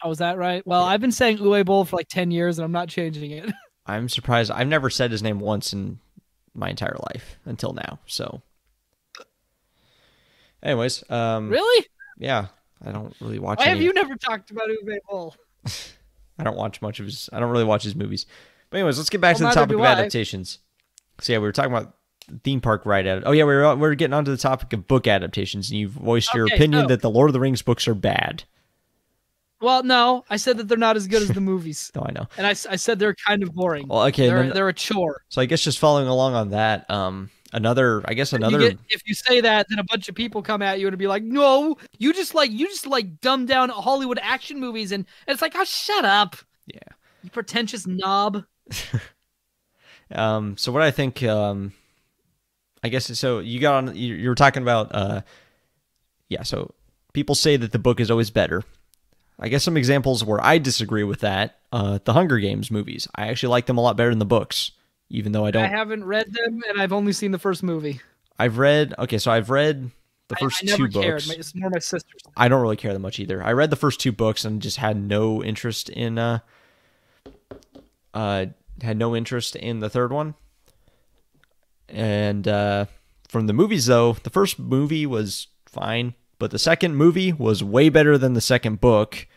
Oh, was that right? Well, I've been saying Uwe Boll for like 10 years, and I'm not changing it. I'm surprised. I've never said his name once in my entire life until now. So, anyways, really? Yeah, I don't really watch. Why have you never talked about Uwe Boll? I don't watch much of his. I don't really watch his movies. But anyways, let's get back to the topic of adaptations. So yeah, we were talking about theme park ride adaptations. Oh yeah, we're getting onto the topic of book adaptations, and you've voiced your opinion that the Lord of the Rings books are bad. Well, no, I said that they're not as good as the movies. No, I know. And I said they're kind of boring. Well, okay, they're a chore. So I guess just following along on that, another. If you say that, then a bunch of people come at you and be like, "No, you just dumb down Hollywood action movies," and it's like, "Oh, shut up." Yeah. You pretentious knob. So what I think, I guess, so you were talking about, so people say that the book is always better. I guess some examples where I disagree with that, the Hunger Games movies. I actually like them a lot better than the books, even though I haven't read them, and I've only seen the first movie. I've read the first 2 books. Cared. It's more my sister's. I don't really care that much either. I read the first 2 books and just had no interest in, the third one. And from the movies, though, the first movie was fine, but the second movie was way better than the second book.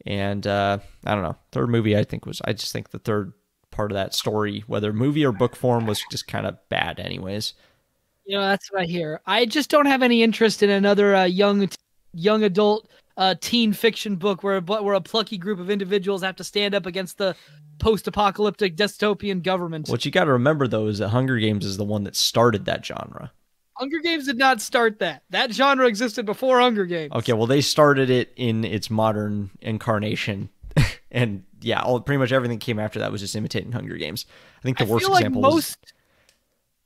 And I don't know, third movie I just think the third part of that story, whether movie or book form, was just kind of bad anyways. That's what I hear. I just don't have any interest in another young adult teen fiction book where a plucky group of individuals have to stand up against the post-apocalyptic dystopian government. What you got to remember, though, is that Hunger Games is the one that started that genre. Hunger Games did not start that. That genre existed before Hunger Games. Okay, well, they started it in its modern incarnation. And yeah, pretty much everything came after that was just imitating Hunger Games. I think the worst example was...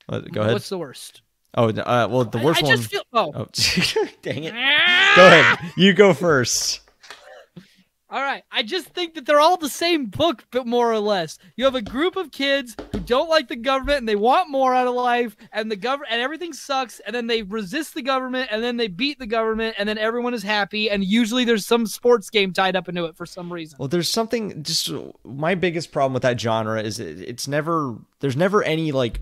Go ahead. What's the worst? Oh, well, the worst one... Oh. Dang it. Go ahead. You go first. All right. I just think that they're all the same book, but more or less. You have a group of kids who don't like the government and they want more out of life, and the government and everything sucks, and then they resist the government, and then they beat the government, and then everyone is happy, and usually there's some sports game tied up into it for some reason. Well, there's something just my biggest problem with that genre is there's never any like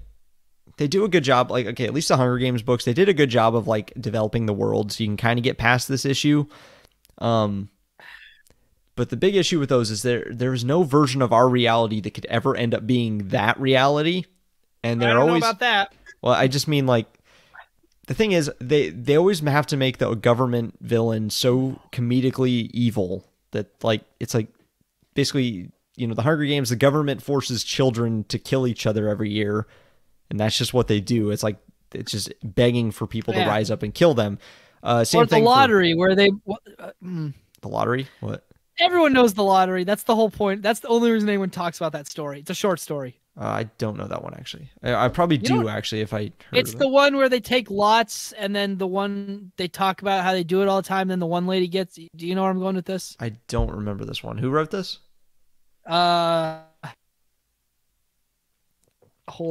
they do a good job, like, okay, at least the Hunger Games books, they did a good job of like developing the world so you can kind of get past this issue. But the big issue with those is there's no version of our reality that could ever end up being that reality. And they're always know about that. Well, I just mean like the thing is they always have to make the government villain so comedically evil that like it's like basically, you know, the Hunger Games, the government forces children to kill each other every year, and that's just what they do. It's like it's just begging for people to rise up and kill them. Same or thing the lottery where they the lottery? What? Everyone knows the lottery. That's the whole point. That's the only reason anyone talks about that story. It's a short story. I don't know that one, actually. I probably do, actually, if I heard It's the one where they take lots, and then the one they talk about how they do it all the time, then the one lady gets... Do you know where I'm going with this? I don't remember this one. Who wrote this? Hold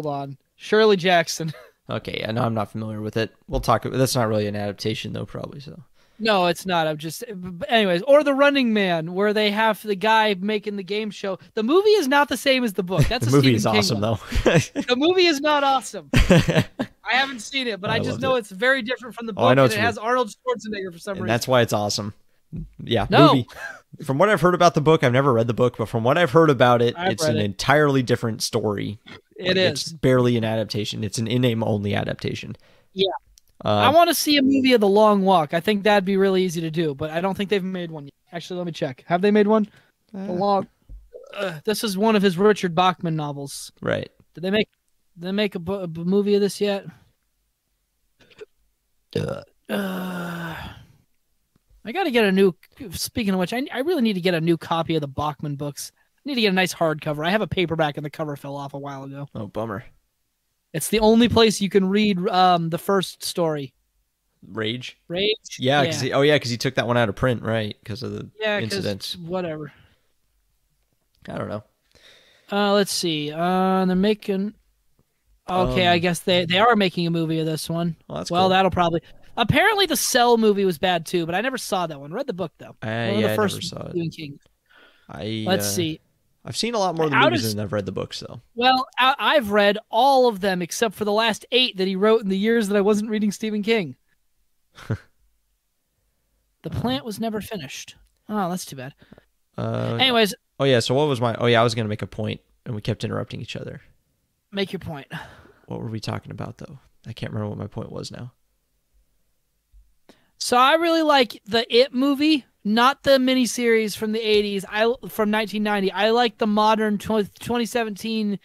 on. Shirley Jackson. Okay, I know I'm not familiar with it. We'll talk... That's not really an adaptation, though, probably, so... No, it's not. I'm just... Anyways, or The Running Man, where they have the guy making the game show. The movie is not the same as the book. That's the movie is awesome, though. The movie is not awesome. I haven't seen it, but I just know it's very different from the book. I know and it has Arnold Schwarzenegger for some reason. That's why it's awesome. Yeah, movie. From what I've heard about the book, I've never read the book, but from what I've heard about it, it's an entirely different story. It is. It's barely an adaptation. It's an in-name only adaptation. Yeah. I want to see a movie of The Long Walk. I think that'd be really easy to do, but I don't think they've made one yet. Actually, let me check. Have they made one? The Long. This is one of his Richard Bachman novels. Right. Did they make a movie of this yet? I got to get a new... Speaking of which, I really need to get a new copy of the Bachman books. I need to get a nice hardcover. I have a paperback and the cover fell off a while ago. Oh, bummer. It's the only place you can read the first story. Rage? Yeah. Because he took that one out of print, right? Because of the incidents. Whatever. I don't know. Let's see. They're making... Okay, I guess they are making a movie of this one. Well, that's cool. That'll probably... Apparently the Cell movie was bad too, but I never saw that one. Read the book, though. I never saw it. King. Let's see. I've seen a lot more of the movies than I've read the books, though. Well, I've read all of them except for the last 8 that he wrote in the years that I wasn't reading Stephen King. The Plant was never finished. Oh, that's too bad. Anyways. Oh, yeah, so what was my... Oh, yeah, I was going to make a point, and we kept interrupting each other. Make your point. What were we talking about, though? I can't remember what my point was now. So I really like the It movie, not the miniseries from the 80s, from 1990. I like the modern 2017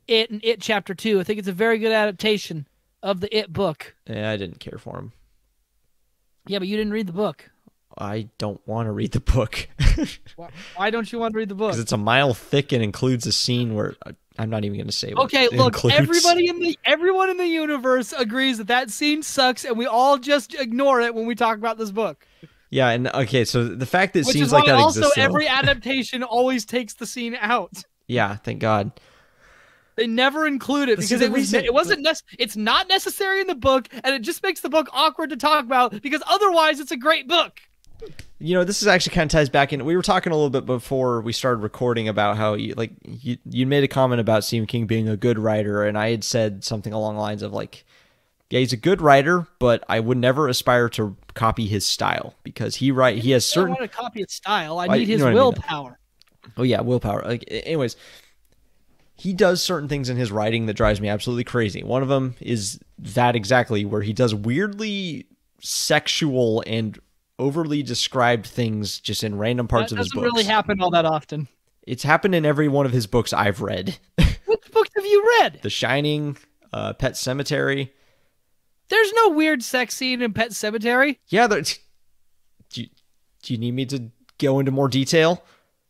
It and It Chapter 2. I think it's a very good adaptation of the It book. Yeah, I didn't care for him. Yeah, but you didn't read the book. I don't want to read the book. Why don't you want to read the book? Because it's a mile thick and includes a scene where... I'm not even going to say what Okay, look, everyone in the universe agrees that scene sucks, and we all just ignore it when we talk about this book. Yeah, and okay, so the fact that scenes like that exist... Which is why also every adaptation always takes the scene out. Yeah, thank God. They never include it because it's not necessary in the book, and it just makes the book awkward to talk about because otherwise it's a great book. You know, this is actually kind of ties back in. We were talking a little bit before we started recording about how you made a comment about Stephen King being a good writer, and I had said something along the lines of like, yeah, he's a good writer, but I would never aspire to copy his style because he has certain... I don't want to copy his style. I need his willpower. Oh yeah, willpower. Like, anyways, he does certain things in his writing that drives me absolutely crazy. One of them is that exactly where he does weirdly sexual and overly described things just in random parts of his books. That doesn't really happen all that often. It's happened in every one of his books I've read. Which books have you read? The Shining, Pet Sematary. There's no weird sex scene in Pet Sematary. Yeah, do you need me to go into more detail?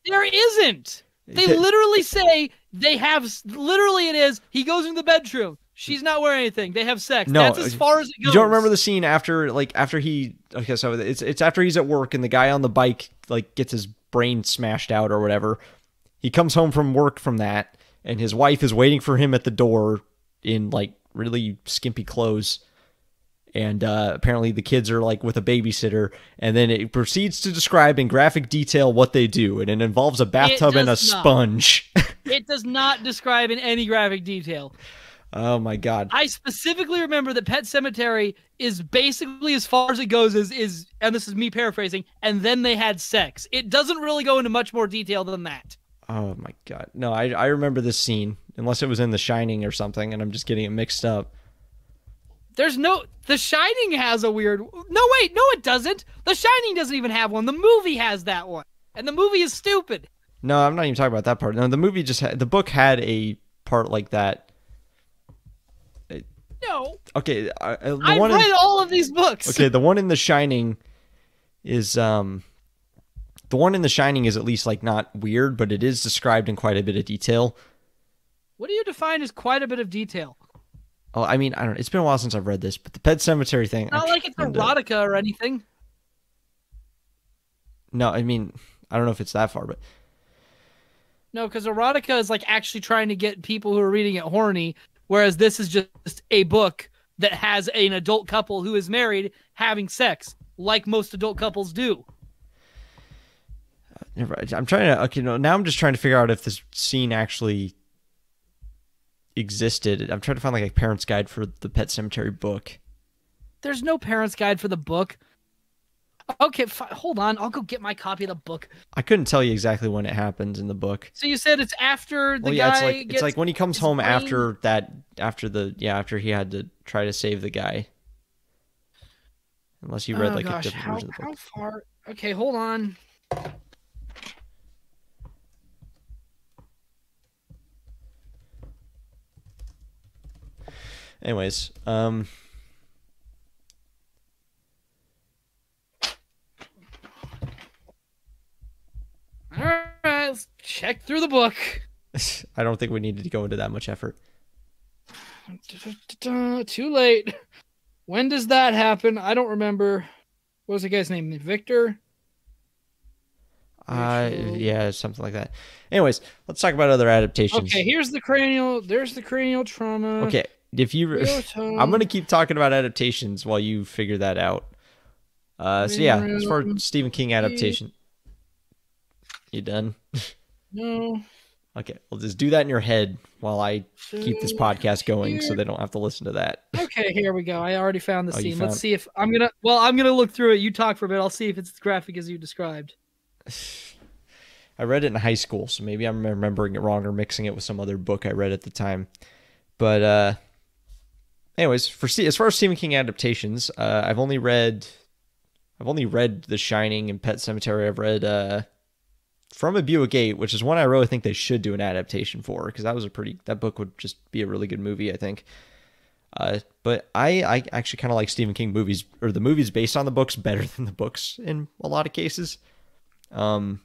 There isn't. They literally say they have. Literally, it is. He goes into the bedroom. She's not wearing anything. They have sex. No, that's as far as it goes. You don't remember the scene after he? Okay, so it's after he's at work and the guy on the bike like gets his brain smashed out or whatever. He comes home from work from that, and his wife is waiting for him at the door in like really skimpy clothes. And apparently the kids are like with a babysitter, and then it proceeds to describe in graphic detail what they do, and it involves a bathtub and a sponge. It does not describe in any graphic detail. Oh my God. I specifically remember that Pet Sematary is basically as far as it goes is, and this is me paraphrasing, and then they had sex. It doesn't really go into much more detail than that. Oh my God. No, I remember this scene, unless it was in The Shining or something, and I'm just getting it mixed up. The Shining has a weird... No, wait, no it doesn't. The Shining doesn't even have one. The movie has that one. And the movie is stupid. No, I'm not even talking about that part. No, the movie the book had a part like that. No. Okay. I've read all of these books. Okay, the one in The Shining is... The one in The Shining is at least like not weird, but it is described in quite a bit of detail. What do you define as quite a bit of detail? Oh, I mean, I don't know. It's been a while since I've read this, but the Pet Sematary thing... Not like it's erotica or anything. No, I mean, I don't know if it's that far, but... No, because erotica is like actually trying to get people who are reading it horny, whereas this is just a book that has an adult couple who is married having sex, like most adult couples do. I'm trying to... Okay, no, now I'm just trying to figure out if this scene actually... existed. I'm trying to find like a parent's guide for the Pet Sematary book. There's no parent's guide for the book. Okay, hold on. I'll go get my copy of the book. I couldn't tell you exactly when it happens in the book. So you said it's after the guy it's like when he comes home after he had to try to save the guy. Unless you read a different version of the book. How far? Okay, hold on. Anyways, All right, let's check through the book. I don't think we needed to go into that much effort. Too late. When does that happen? I don't remember. What was the guy's name? Victor? Yeah, something like that. Anyways, let's talk about other adaptations. Okay, there's the cranial trauma. Okay. I'm going to keep talking about adaptations while you figure that out. As far as Stephen King adaptation. You done? No. Okay, well, just do that in your head while I keep this podcast going so they don't have to listen to that. Okay, here we go. I already found the scene. Let's see if I'm going to look through it. You talk for a bit. I'll see if it's as graphic as you described. I read it in high school, so maybe I'm remembering it wrong or mixing it with some other book I read at the time. But, anyways, as far as Stephen King adaptations, I've only read The Shining and Pet Sematary. I've read From a Buick Gate, which is one I really think they should do an adaptation for, because that book would just be a really good movie, I think. But I actually kind of like Stephen King movies, or the movies based on the books, better than the books in a lot of cases. I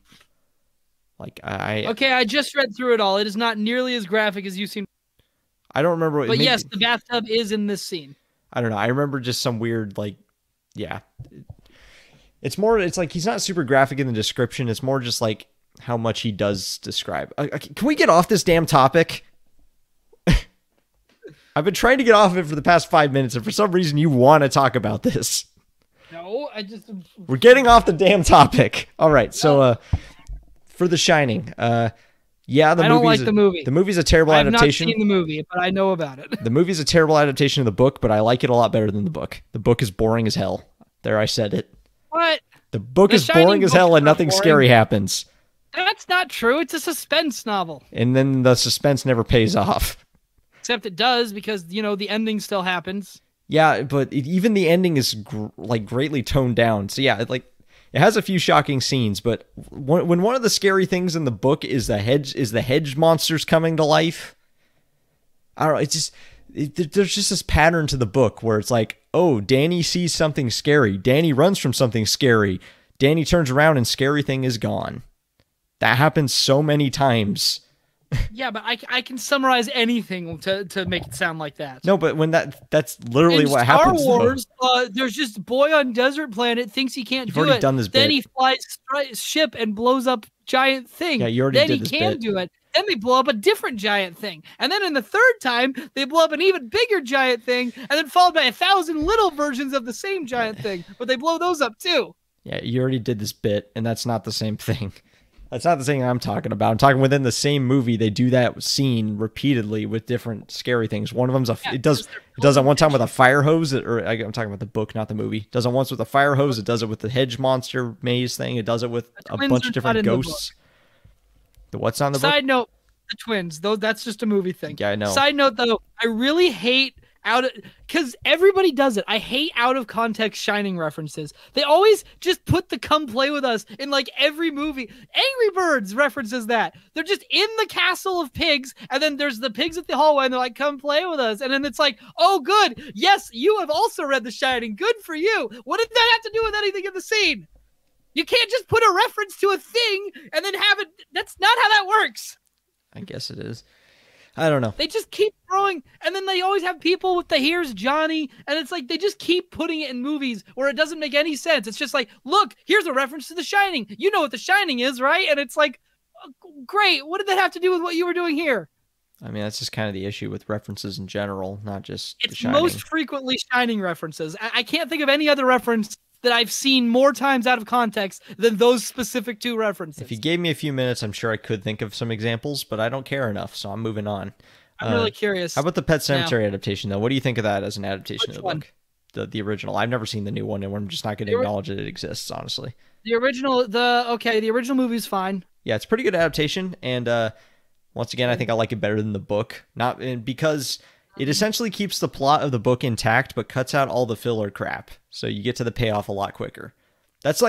just read through it all. It is not nearly as graphic as you seem. I don't remember. But yes, the bathtub is in this scene. I don't know. I remember just some weird, it's like he's not super graphic in the description. It's more just like how much he does describe. Can we get off this damn topic? I've been trying to get off of it for the past 5 minutes, and for some reason you want to talk about this. No, We're getting off the damn topic. All right, so for The Shining, I don't like the movie. The movie's a terrible adaptation. I've not seen the movie, but I know about it. The movie's a terrible adaptation of the book, but I like it a lot better than the book. The book is boring as hell. There, I said it. What? The book is boring as hell and nothing scary happens. That's not true. It's a suspense novel. And then the suspense never pays off. Except it does, because, the ending still happens. Yeah, but even the ending is greatly toned down. So yeah, it has a few shocking scenes, but when one of the scary things in the book is the hedge monsters coming to life, I don't know. There's just this pattern to the book where it's like oh, Danny sees something scary. Danny runs from something scary. Danny turns around and scary thing is gone. That happens so many times. Yeah, but I can summarize anything to make it sound like that. No, but when that's literally what happens. Star Wars, there's just boy on desert planet thinks he can't do it. Done this then bit. He flies ship and blows up giant thing. Yeah, you already then did this he can bit. do it. Then they blow up a different giant thing. And then in the third time, they blow up an even bigger giant thing, and then followed by 1,000 little versions of the same giant thing. But they blow those up too. Yeah, you already did this bit, and that's not the same thing. That's not the thing I'm talking about. I'm talking within the same movie. They do that scene repeatedly with different scary things. One of them's it does it one time with a fire hose, I'm talking about the book, not the movie. It does it once with a fire hose. It does it with the hedge monster maze thing. It does it with a bunch of different ghosts. What's on the book? Side note, the twins, though, that's just a movie thing. Yeah, I know. Side note, though, I really hate because everybody does it. I hate out of context Shining references. They always just put the "come play with us" in like every movie. Angry Birds references that. They're just in the castle of pigs, and then there's the pigs at the hallway, and they're like, "Come play with us," and then it's like, "Oh, good, yes, you have also read The Shining. Good for you." What did that have to do with anything in the scene? You can't just put a reference to a thing and then have it. That's not how that works. I guess it is. I don't know. They just keep throwing, and then they always have people with the "here's Johnny," and it's like they just keep putting it in movies where it doesn't make any sense. It's just like, look, here's a reference to The Shining. You know what The Shining is, right? And it's like, great. What did that have to do with what you were doing here? I mean, that's just kind of the issue with references in general, not just it's The Shining. Most frequently Shining references. I can't think of any other reference that I've seen more times out of context than those specific two references. If you gave me a few minutes, I'm sure I could think of some examples, but I don't care enough, so I'm moving on. I'm really curious. How about the Pet Sematary adaptation, though? What do you think of that as an adaptation Which of the one? book? The original. I've never seen the new one, and I'm just not going to acknowledge that it exists, honestly. The original movie's fine. Yeah, it's a pretty good adaptation, and once again, I think I like it better than the book. Because it essentially keeps the plot of the book intact, but cuts out all the filler crap, so you get to the payoff a lot quicker. That's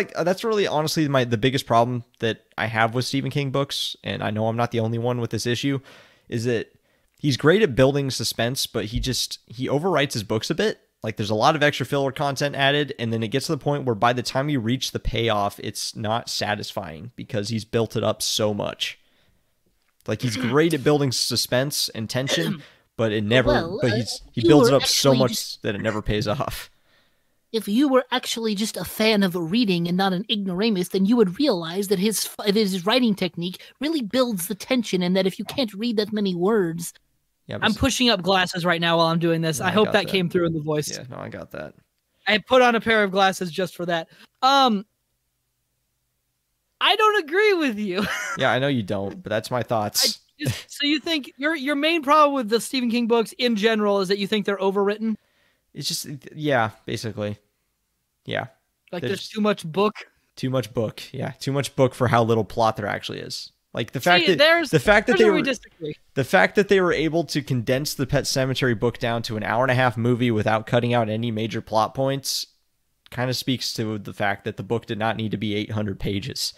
really honestly the biggest problem that I have with Stephen King books, and I know I'm not the only one with this issue, is that he's great at building suspense, but he overwrites his books a bit. Like, there's a lot of extra filler content added, and then it gets to the point where by the time you reach the payoff, it's not satisfying because he's built it up so much. Like, he's great at building suspense and tension, but it never. He builds it up so much that it never pays off. If you were actually just a fan of reading and not an ignoramus, then you would realize that his writing technique really builds the tension, and that if you can't read that many words. Yeah, I'm pushing up glasses right now while I'm doing this. I hope that came through in the voice. Yeah, no, I got that. I put on a pair of glasses just for that. I don't agree with you. Yeah, I know you don't, but that's my thoughts. So you think your main problem with the Stephen King books in general is that you think they're overwritten? It's just, yeah, basically. Yeah. Like there's too much book? Too much book, yeah. Too much book for how little plot there actually is. Like the fact that they were able to condense the Pet Sematary book down to an 1.5-hour movie without cutting out any major plot points kind of speaks to the fact that the book did not need to be 800 pages.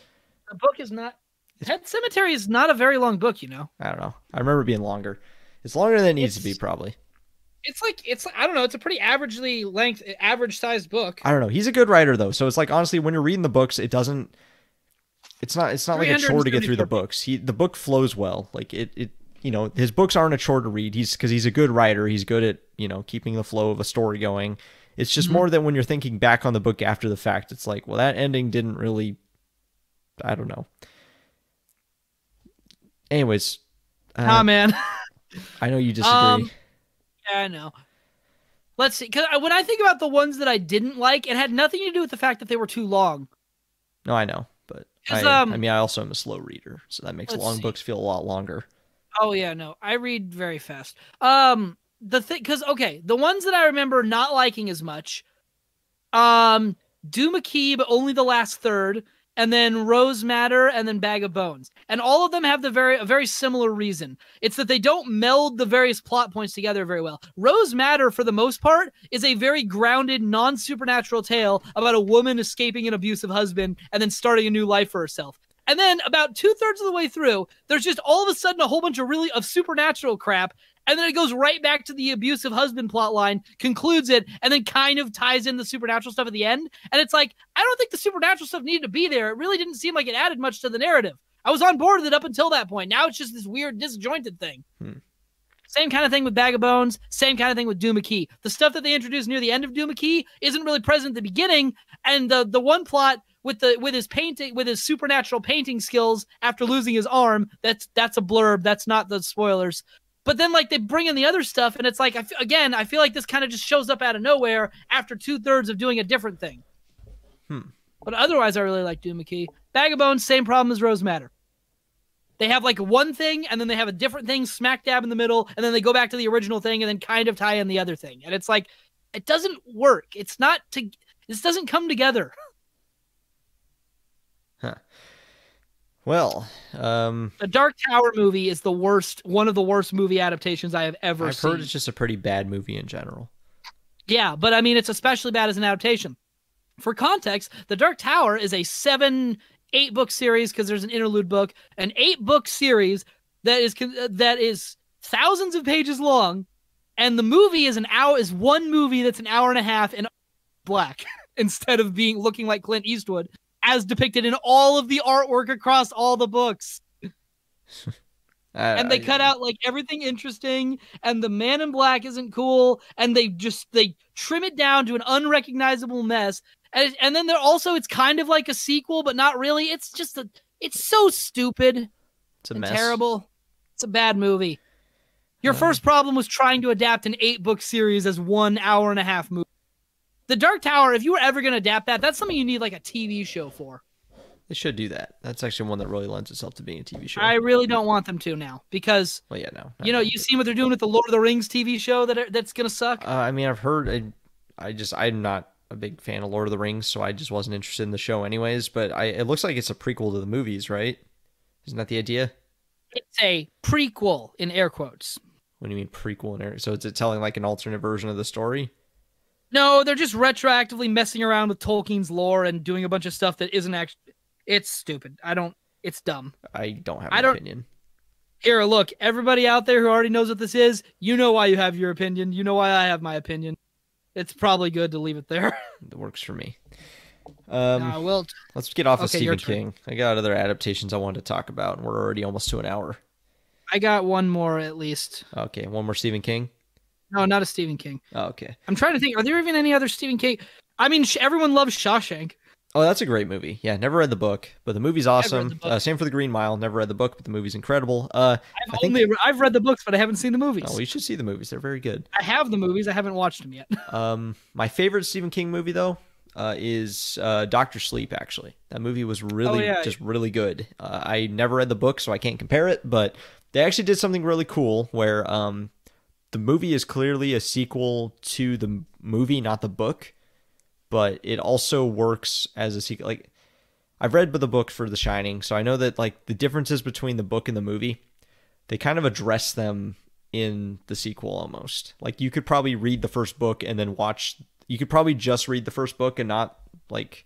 The book is not... Pet Sematary is not a very long book, you know? I don't know. I remember it being longer. It's longer than it needs to be, probably. It's I don't know, it's a pretty average-sized book. I don't know. He's a good writer, though, so it's like, honestly, when you're reading the books, it doesn't... It's not like a chore to get through the books. The book flows well. Like his books aren't a chore to read. Because he's a good writer. He's good at, keeping the flow of a story going. It's just more that when you're thinking back on the book after the fact, it's like, well, that ending didn't really, I don't know. Anyways. Man. I know you disagree. Yeah, I know. Let's see. Because when I think about the ones that I didn't like, it had nothing to do with the fact that they were too long. No, I know. But I also am a slow reader, so that makes long books feel a lot longer. Oh yeah, no, I read very fast. The ones that I remember not liking as much, Duma Key, but only the last third, and then Rose Matter, and then Bag of Bones, and all of them have a very similar reason. It's that they don't meld the various plot points together very well. Rose Matter, for the most part, is a very grounded, non-supernatural tale about a woman escaping an abusive husband and then starting a new life for herself. And then about 2/3 of the way through, there's just all of a sudden a whole bunch of supernatural crap, And then it goes right back to the abusive husband plot line, concludes it, and then kind of ties in the supernatural stuff at the end. And it's like, I don't think the supernatural stuff needed to be there. It really didn't seem like it added much to the narrative. I was on board with it up until that point. Now it's just this weird disjointed thing. Same kind of thing with Bag of Bones. Same kind of thing with Doom McKee. The stuff that they introduced near the end of Doom McKee isn't really present at the beginning. And the one plot with his painting, with his supernatural painting skills after losing his arm, that's a blurb. That's not the spoilers. But then like they bring in the other stuff, and it's like I feel like this kind of just shows up out of nowhere after 2/3 of doing a different thing. But otherwise, I really like Doom McKee. Bag of Bones, same problem as Rose Matter. They have like one thing, and then they have a different thing smack dab in the middle, and then they go back to the original thing, and then kind of tie in the other thing. And it's like, it doesn't work. This doesn't come together. Huh. Well, the Dark Tower movie is one of the worst movie adaptations I have ever seen. I've heard it's just a pretty bad movie in general. Yeah, but I mean, it's especially bad as an adaptation. For context, The Dark Tower is a 8-book series, because there's an interlude book, an 8-book series that is thousands of pages long, and the movie is one movie that's an hour and a half in black instead of looking like Clint Eastwood, as depicted in all of the artwork across all the books. And they cut out like everything interesting, and the man in black isn't cool, and they trim it down to an unrecognizable mess. And then it's kind of like a sequel, but not really. It's just it's so stupid. It's a mess. Terrible. It's a bad movie. Your first problem was trying to adapt an 8-book series as 1 hour and a half movie. The Dark Tower, if you were ever going to adapt that's something you need like a TV show for. They should do that. That's actually one that really lends itself to being a TV show. I really don't want them to now, because you see what they're doing with the Lord of the Rings TV show that's going to suck. I mean, I've heard. I'm not a big fan of Lord of the Rings, so I just wasn't interested in the show anyways. But it looks like it's a prequel to the movies, right? Isn't that the idea? It's a prequel in air quotes. What do you mean prequel in air? So is it telling like an alternate version of the story? No, they're just retroactively messing around with Tolkien's lore and doing a bunch of stuff that isn't actually. It's stupid. It's dumb. I don't have an opinion. Here, look, everybody out there who already knows what this is, you know why you have your opinion. You know why I have my opinion. It's probably good to leave it there. That works for me. Let's get off of Stephen King. I got other adaptations I wanted to talk about, and we're already almost to an hour. I got one more at least. Okay, one more Stephen King? No, not a Stephen King. Oh, okay. I'm trying to think. Are there even any other Stephen King? I mean, everyone loves Shawshank. Oh, that's a great movie. Yeah, never read the book, but the movie's awesome. Same for The Green Mile. Never read the book, but the movie's incredible. I've read the books, but I haven't seen the movies. Oh, well, you should see the movies. They're very good. I have the movies. I haven't watched them yet. My favorite Stephen King movie, though, is Dr. Sleep, actually. That movie was really good. I never read the book, so I can't compare it, but they actually did something really cool where the movie is clearly a sequel to the movie, not the book. But it also works as a sequel. Like, I've read the book for The Shining, so I know that like the differences between the book and the movie, they kind of address them in the sequel almost. Like, you could probably read the first book and then you could probably just read the first book and not like,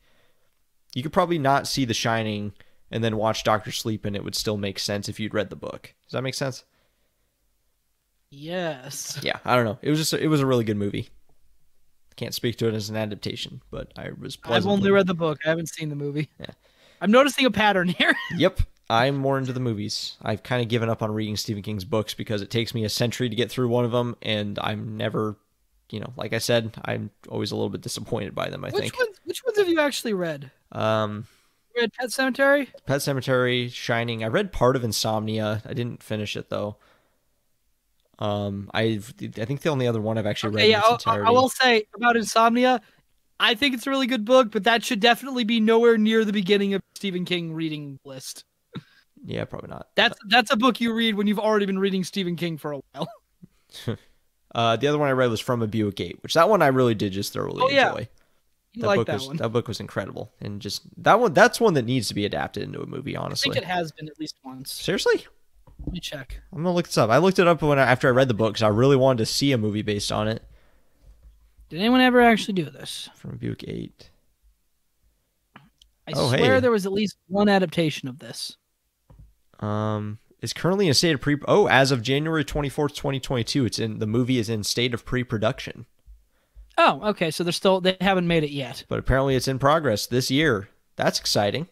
you could probably not see The Shining and then watch Dr. Sleep, and it would still make sense if you'd read the book. Does that make sense? Yes. Yeah, I don't know. It was a really good movie. Can't speak to it as an adaptation, but I was pleasant. I've only read the book. I haven't seen the movie. Yeah. I'm noticing a pattern here. Yep. I'm more into the movies. I've kind of given up on reading Stephen King's books because it takes me a century to get through one of them, and I'm never, like I said, I'm always a little bit disappointed by them, I think. Which ones have you actually read? You read Pet Sematary? Pet Sematary, Shining. I read part of Insomnia. I didn't finish it, though. I think the only other one I've actually read in its entirety. I will say about Insomnia, I think it's a really good book, but that should definitely be nowhere near the beginning of Stephen King reading list. Yeah, probably not. That's a book you read when you've already been reading Stephen King for a while. The other one I read was From a Buick Gate, which that one I really did just thoroughly enjoy. That book was incredible, and just that's one that needs to be adapted into a movie, honestly. I think it has been at least once. Seriously? Let me check. I'm gonna look this up. I looked it up after I read the book because I really wanted to see a movie based on it. Did anyone ever actually do this? From Buick 8. I swear there was at least one adaptation of this. is currently in a state of as of January 24th, 2022, the movie is in state of pre-production. Oh, okay. So they haven't made it yet. But apparently it's in progress this year. That's exciting.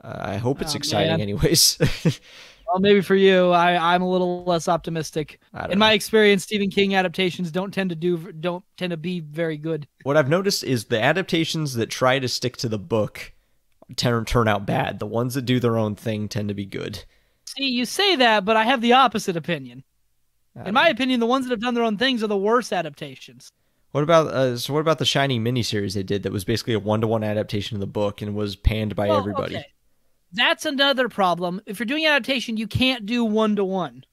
I hope it's exciting anyways. Well, maybe for you, I'm a little less optimistic. In my experience, Stephen King adaptations don't tend to be very good. What I've noticed is the adaptations that try to stick to the book turn out bad. The ones that do their own thing tend to be good. See, you say that, but I have the opposite opinion. In my opinion, the ones that have done their own things are the worst adaptations. What about the Shining miniseries they did that was basically a 1-to-1 adaptation of the book and was panned by everybody? Okay. That's another problem. If you're doing adaptation, you can't do 1-to-1.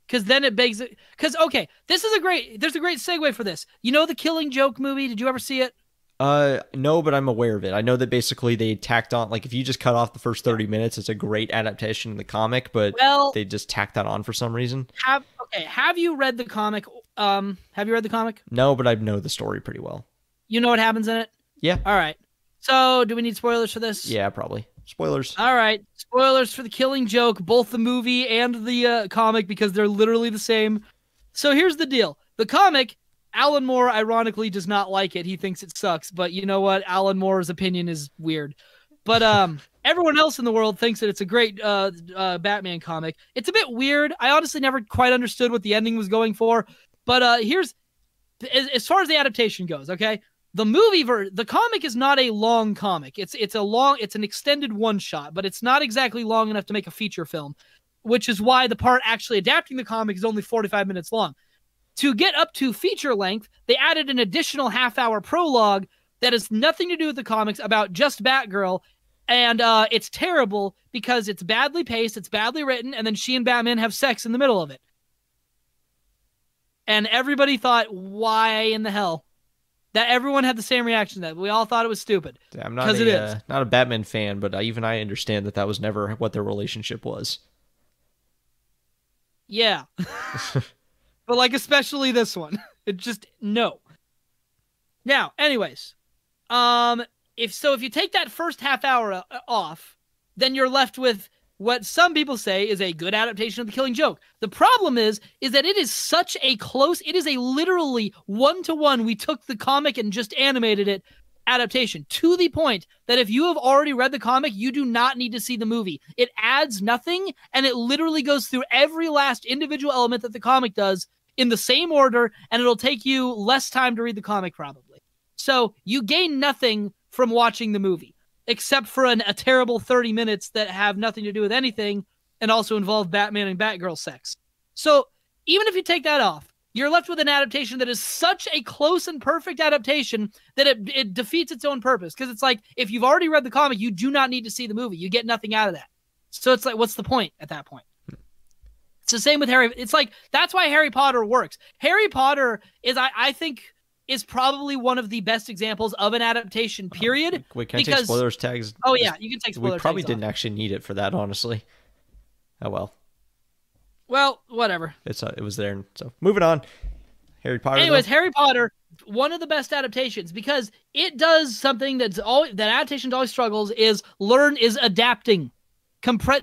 Because then it begs it. Because, okay, there's a great segue for this. You know the Killing Joke movie? Did you ever see it? No, but I'm aware of it. I know that basically they tacked on, like, if you just cut off the first 30 minutes, it's a great adaptation of the comic, but they just tacked that on for some reason. Have you read the comic? Have you read the comic? No, but I know the story pretty well. You know what happens in it? Yeah. All right. So, do we need spoilers for this? Yeah, probably. Spoilers. All right. Spoilers for the Killing Joke, both the movie and the comic, because they're literally the same. So here's the deal. The comic, Alan Moore ironically does not like it. He thinks it sucks, but you know what? Alan Moore's opinion is weird. But everyone else in the world thinks that it's a great Batman comic. It's a bit weird. I honestly never quite understood what the ending was going for. But here's, as far as the adaptation goes, okay? The comic is not a long comic. It's an extended one shot, but it's not exactly long enough to make a feature film, which is why the part actually adapting the comic is only 45 minutes long. To get up to feature length, they added an additional half-hour prologue that has nothing to do with the comics about just Batgirl, and it's terrible because it's badly paced, it's badly written, and then she and Batman have sex in the middle of it. And everybody thought, why in the hell? That everyone had the same reaction to that. We all thought it was stupid. I'm not a Batman fan, but even I understand that was never what their relationship was. Yeah. But like especially this one. It just no. Now, anyways, if you take that first half hour off, then you're left with what some people say is a good adaptation of The Killing Joke. The problem is that it is a literally 1-to-1, we took the comic and just animated it adaptation, to the point that if you have already read the comic, you do not need to see the movie. It adds nothing, and it literally goes through every last individual element that the comic does in the same order, and it'll take you less time to read the comic probably. So you gain nothing from watching the movie, except for a terrible 30 minutes that have nothing to do with anything and also involve Batman and Batgirl sex. So even if you take that off, you're left with an adaptation that is such a close and perfect adaptation that it defeats its own purpose. Because it's like, if you've already read the comic, you do not need to see the movie. You get nothing out of that. So it's like, what's the point at that point? It's the same with Harry. It's like, that's why Harry Potter works. Harry Potter is, I think, is probably one of the best examples of an adaptation, period. Wait, can I take spoilers tags? Oh, yeah, you can take spoilers tags. We probably didn't actually need it for that, honestly. Oh, well. Well, whatever. It was there. So, moving on. Harry Potter. Anyways, Harry Potter, one of the best adaptations, because it does something that adaptations always struggles is adapting.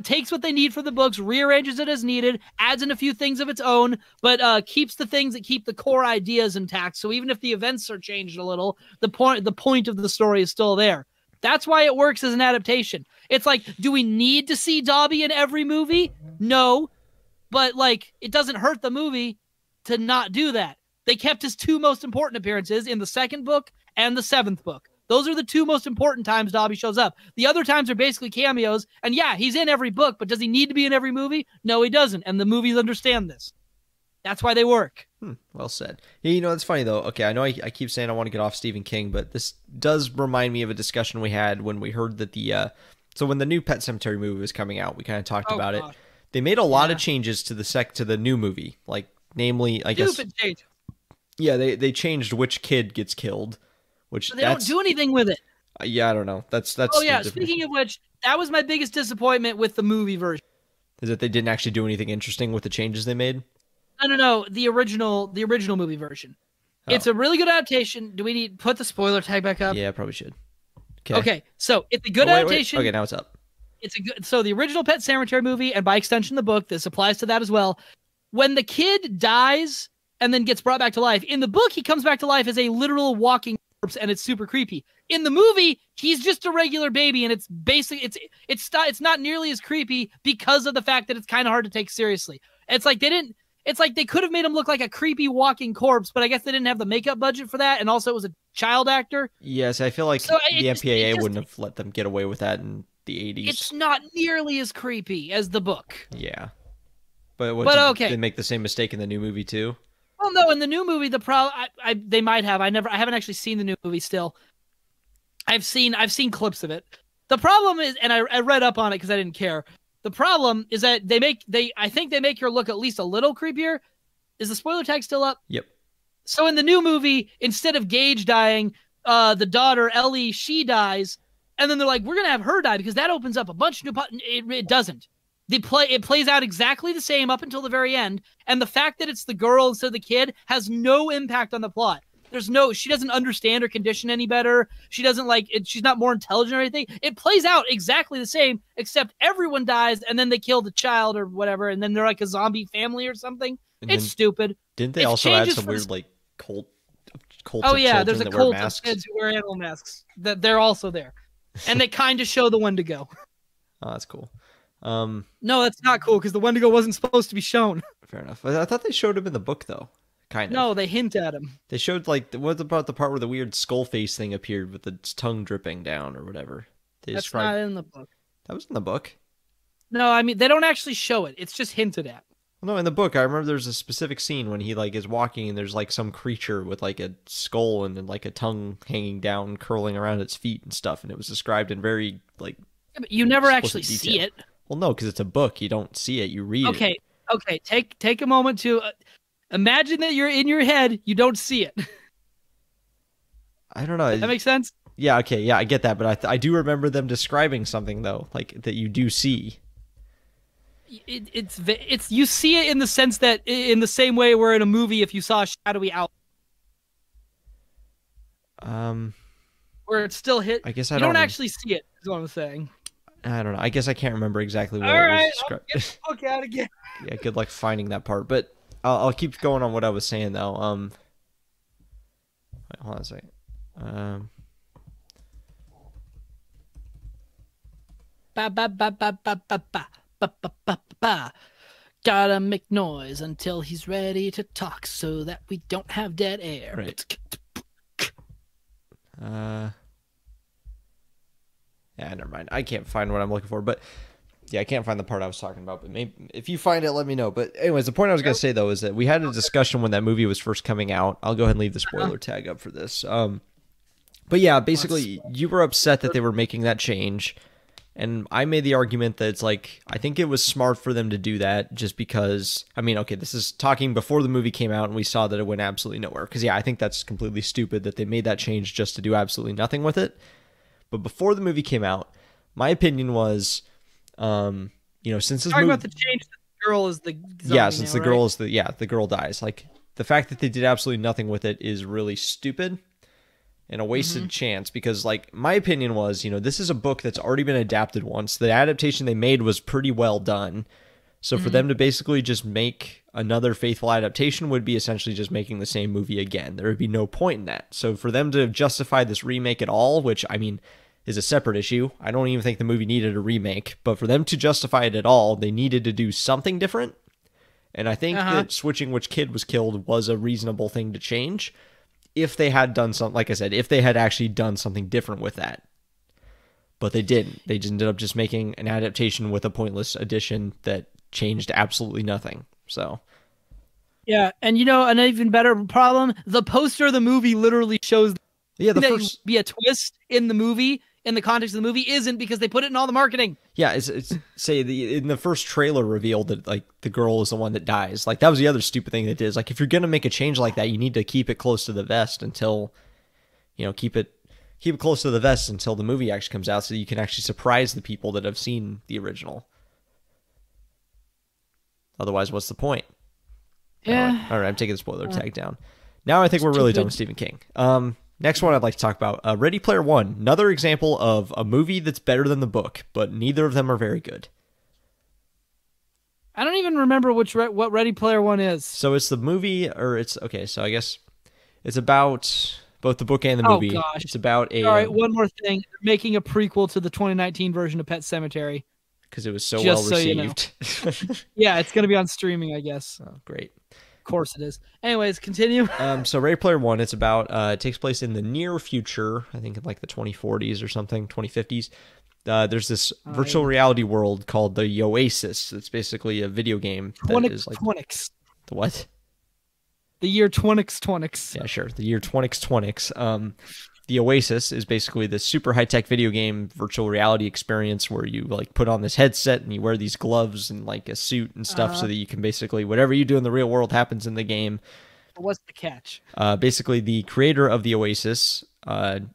Takes what they need for the books, rearranges it as needed, adds in a few things of its own, but keeps the things that keep the core ideas intact. So even if the events are changed a little, the point of the story is still there. That's why it works as an adaptation. It's like, do we need to see Dobby in every movie? No, but like, it doesn't hurt the movie to not do that. They kept his two most important appearances in the second book and the seventh book. Those are the two most important times Dobby shows up. The other times are basically cameos. And yeah, he's in every book, but does he need to be in every movie? No, he doesn't. And the movies understand this. That's why they work. Well said. You know, it's funny, though. Okay, I know I keep saying I want to get off Stephen King, but this does remind me of a discussion we had when we heard that so when the new Pet Sematary movie was coming out, we kind of talked about it. They made a lot of changes to the new movie. Like, namely, I guess... Stupid change. Yeah, they changed which kid gets killed. Which they don't do anything with it. Yeah, I don't know. That's. Oh yeah. Speaking of which, that was my biggest disappointment with the movie version. Is that they didn't actually do anything interesting with the changes they made? No. The original movie version. Oh. It's a really good adaptation. Do we put the spoiler tag back up? Yeah, probably should. Okay. So it's a good adaptation. Okay, now it's up. it's a good. So the original Pet Sematary movie, and by extension the book, this applies to that as well. When the kid dies and then gets brought back to life, in the book he comes back to life as a literal walking corpse, and it's super creepy. In the movie, he's just a regular baby, and it's basically it's not nearly as creepy because of the fact that it's kind of hard to take seriously. It's like they could have made him look like a creepy walking corpse, but I guess they didn't have the makeup budget for that, and also it was a child actor. Yes, I feel like the MPAA wouldn't have let them get away with that in the 80s. It's not nearly as creepy as the book. Yeah. But okay. They make the same mistake in the new movie too? Well, no, in the new movie, the problem they might have. I haven't actually seen the new movie still. I've seen clips of it. The problem is, and I read up on it because I didn't care. The problem is that I think they make her look at least a little creepier. Is the spoiler tag still up? Yep. So in the new movie, instead of Gage dying, the daughter Ellie, she dies, and then they're like, we're gonna have her die because that opens up a bunch of new. It doesn't. It plays out exactly the same up until the very end, and the fact that it's the girl instead of the kid has no impact on the plot. She doesn't understand her condition any better. She doesn't she's not more intelligent or anything. It plays out exactly the same, except everyone dies, and then they kill the child or whatever, and then they're like a zombie family or something. It's stupid. Didn't they also add some weird cult? Oh yeah, there's a cult of kids who wear animal masks. That they're also there, and they kind of show the Wendigo. Oh, that's cool. No, that's not cool because the Wendigo wasn't supposed to be shown. Fair enough. I thought they showed him in the book though. Kind of. No, they hint at him. They showed what about the part where the weird skull face thing appeared with its tongue dripping down or whatever? That's not in the book. That was in the book. No, I mean they don't actually show it. It's just hinted at. Well, no, in the book I remember there's a specific scene when he is walking and there's some creature with a skull and then a tongue hanging down, curling around its feet and stuff, and it was described in very Yeah, but you never actually detail. see it. Well, no, because it's a book. You don't see it. You read it. Okay. Take a moment to imagine that you're in your head. You don't see it. I don't know. That makes sense? Yeah, okay. Yeah, I get that. But I do remember them describing something, though, that you do see. It's you see it in the sense that in the same way where in a movie, if you saw a shadowy outline. Where it's still hit. I guess you don't actually see it, is what I'm saying. I don't know. I guess I can't remember exactly what it was described. I'll get the book out again. Yeah, good luck finding that part. But I'll keep going on what I was saying though. Wait, hold on a second. Ba ba ba ba ba ba ba ba ba ba ba. Gotta make noise until he's ready to talk, so that we don't have dead air. Right. Yeah, never mind. I can't find what I'm looking for, but yeah, I can't find the part I was talking about. But maybe if you find it, let me know. But anyways, the point I was going to say though is that we had a discussion when that movie was first coming out. I'll go ahead and leave the spoiler tag up for this. But yeah, basically, you were upset that they were making that change, and I made the argument that I think it was smart for them to do that, just because. I mean, okay, this is talking before the movie came out, and we saw that it went absolutely nowhere. Because yeah, I think that's completely stupid that they made that change just to do absolutely nothing with it. But before the movie came out, my opinion was, since this movie, about the change that the girl is the zombie since now, the girl is the girl dies. The fact that they did absolutely nothing with it is really stupid and a wasted chance. Because my opinion was, this is a book that's already been adapted once. The adaptation they made was pretty well done. So for them to basically just make another faithful adaptation would be essentially just making the same movie again. There would be no point in that. So for them to justify this remake at all, which I mean is a separate issue. I don't even think the movie needed a remake, but for them to justify it at all, they needed to do something different. And I think that switching which kid was killed was a reasonable thing to change if they had done something, like I said, if they had actually done something different with that. But they didn't. They just ended up just making an adaptation with a pointless addition that changed absolutely nothing. So yeah, and an even better problem, the poster of the movie literally shows the first be a twist in the movie. In the context of the movie, isn't, because they put it in all the marketing. Yeah, it's in the first trailer revealed that the girl is the one that dies. That was the other stupid thing they did. Is if you're gonna make a change like that, you need to keep it close to the vest until, keep it close to the vest until the movie actually comes out, so you can actually surprise the people that have seen the original. Otherwise, what's the point? Yeah. All right, I'm taking the spoiler tag down. Now I think we're really done with Stephen King. Next one I'd like to talk about, Ready Player One. Another example of a movie that's better than the book, but neither of them are very good. I don't even remember what Ready Player One is. So it's the movie, or it's, okay, so I guess it's about both the book and the movie. Oh, gosh. It's about a... All right, one more thing. They're making a prequel to the 2019 version of Pet Sematary. Because it was so well received. So you know. Yeah, it's going to be on streaming, I guess. Oh, great. Of course it is. Anyways, continue. So Ready Player One, it's about, it takes place in the near future, I think in like the 2040s or something, 2050s. There's this virtual reality world called the Oasis. It's basically a video game that is like... The what? The year 20X. Yeah, sure. The year 20X. The Oasis is basically this super high-tech video game virtual reality experience where you like put on this headset and you wear these gloves and like a suit and stuff so that you can basically, whatever you do in the real world happens in the game. What's the catch? Basically, the creator of the Oasis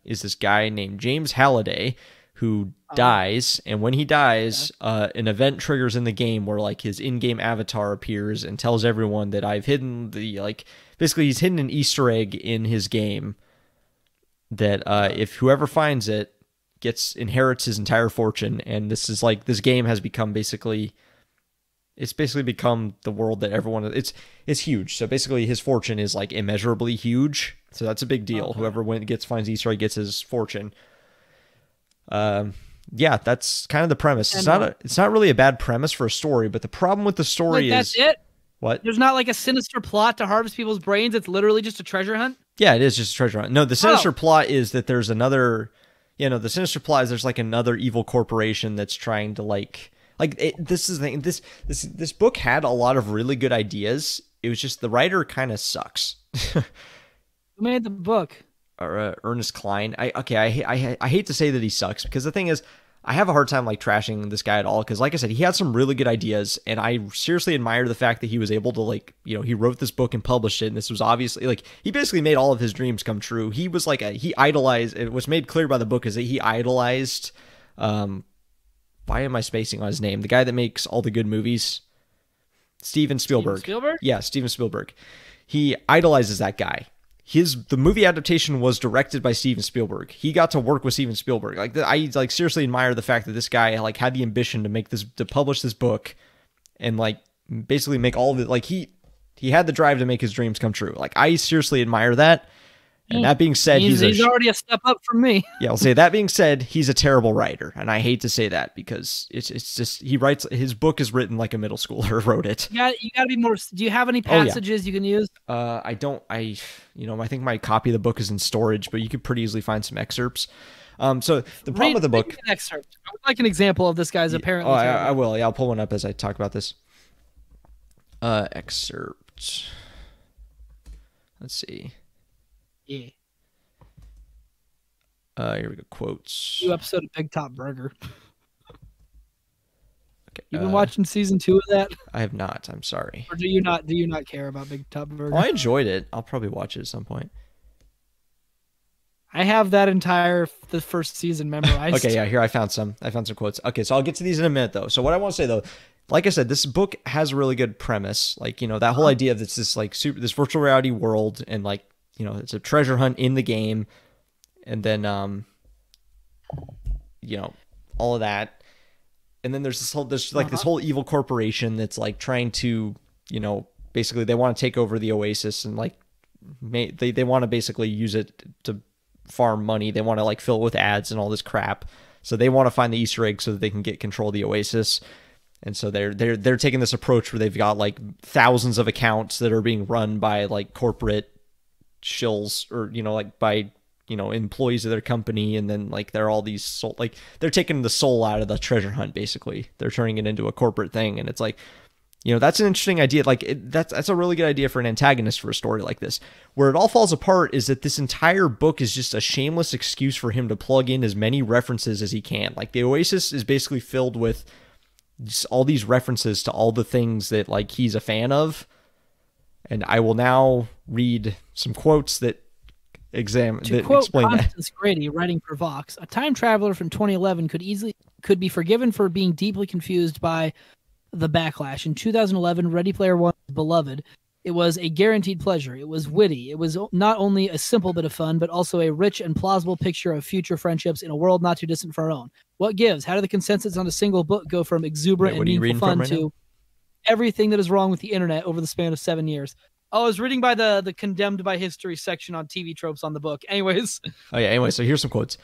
is this guy named James Halliday who dies, and when he dies, an event triggers in the game where like his in-game avatar appears and tells everyone that I've hidden the, like, basically he's hidden an Easter egg in his game that if whoever finds it inherits his entire fortune. And this is like, this game has become basically, it's basically become the world that everyone, it's huge. So basically his fortune is like immeasurably huge. So that's a big deal. Whoever finds Easter egg gets his fortune. Yeah, that's kind of the premise. It's not really a bad premise for a story, but the problem with the story that's it? What? There's not like a sinister plot to harvest people's brains. It's literally just a treasure hunt. Yeah, it is just a treasure hunt. No, the sinister plot is that there's another, the sinister plot is there's like another evil corporation that's trying to this is the thing. This book had a lot of really good ideas. It was just the writer kind of sucks. Who made the book? Ernest Cline. I hate to say that he sucks, because the thing is, I have a hard time like trashing this guy at all, because like I said, he had some really good ideas, and I seriously admire the fact that he was able to he wrote this book and published it, and this was obviously like he basically made all of his dreams come true. He was like he idolized. It was made clear by the book is that he idolized. Why am I spacing on his name? The guy that makes all the good movies, Steven Spielberg. Yeah, Steven Spielberg. He idolizes that guy. The movie adaptation was directed by Steven Spielberg. He got to work with Steven Spielberg. I seriously admire the fact that this guy had the ambition to publish this book, and basically make all of it. He had the drive to make his dreams come true. I seriously admire that. And that being said, he's already a step up from me. Yeah, I'll say that being said, he's a terrible writer, and I hate to say that, because it's just his book is written like a middle schooler wrote it. You got to be more. Do you have any passages you can use? I don't. I think my copy of the book is in storage, but you could pretty easily find some excerpts. So the problem with the book. An excerpt. I would like an example of this guy's apparently. I will. Yeah, I'll pull one up as I talk about this. Excerpt. Let's see. Yeah. Here we go. Quotes. New episode of Big Top Burger. Okay. You've been watching season 2 of that? I have not. I'm sorry. Or do you not care about Big Top Burger? Oh, I enjoyed it. I'll probably watch it at some point. I have the first season memorized. Okay, yeah, here I found some quotes. Okay, so I'll get to these in a minute though. So what I want to say though, like I said, this book has a really good premise. That whole idea of this this virtual reality world, and it's a treasure hunt in the game, and then all of that, and then there's this whole evil corporation that's trying to basically they want to take over the Oasis, and they want to basically use it to farm money. They want to fill it with ads and all this crap. So they want to find the Easter egg so that they can get control of the Oasis. And so they're taking this approach where they've got thousands of accounts that are being run by corporate shills, or by employees of their company, and then they're all these they're taking the soul out of the treasure hunt. Basically, they're turning it into a corporate thing, and it's that's an interesting idea. That's a really good idea for an antagonist for a story like this. Where it all falls apart is that this entire book is just a shameless excuse for him to plug in as many references as he can. The Oasis is basically filled with just all these references to all the things that he's a fan of. And I will now read some quotes that explain that. Constance Grady, writing for Vox, a time traveler from 2011 could be forgiven for being deeply confused by the backlash. In 2011, Ready Player One, beloved, It was a guaranteed pleasure. It was witty. It was not only a simple bit of fun, but also a rich and plausible picture of future friendships in a world not too distant from our own. What gives? How did the consensus on a single book go from exuberant and meaningful fun to everything that is wrong with the internet over the span of 7 years? Oh, I was reading by the condemned by history section on TV tropes on the book. Anyways. Oh, yeah. Anyway, so here's some quotes.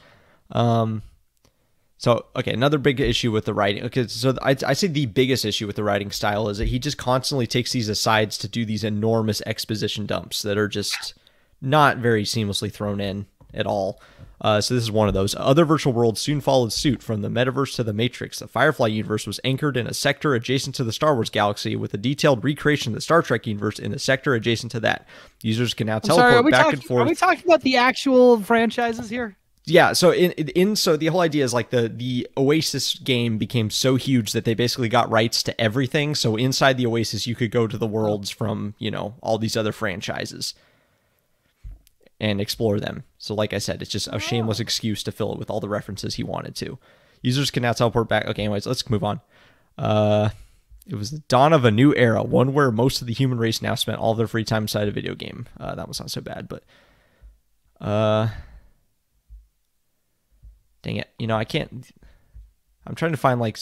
So, okay, another big issue with the writing. Okay, so I say the biggest issue with the writing style is that he just constantly takes these asides to do these enormous exposition dumps that are just not very seamlessly thrown in at all. So this is one of those. Other virtual worlds soon followed suit, from the metaverse to the Matrix. The Firefly universe was anchored in a sector adjacent to the Star Wars galaxy, with a detailed recreation of the Star Trek universe in the sector adjacent to that. Users can now teleport back and forth. Are we talking about the actual franchises here? Yeah, so so the whole idea is like the Oasis game became so huge that they basically got rights to everything. So inside the Oasis, you could go to the worlds from, all these other franchises and explore them. So like I said, it's just a shameless excuse to fill it with all the references he wanted to. Users can now teleport back. Okay, anyways, let's move on. It was the dawn of a new era, one where most of the human race now spent all of their free time inside a video game. That was not so bad, but dang it. I can't. I'm trying to find like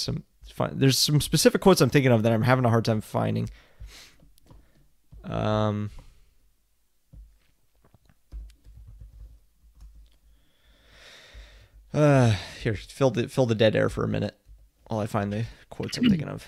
there's some specific quotes I'm thinking of that I'm having a hard time finding. Here, fill the dead air for a minute while I find the quotes I'm thinking of.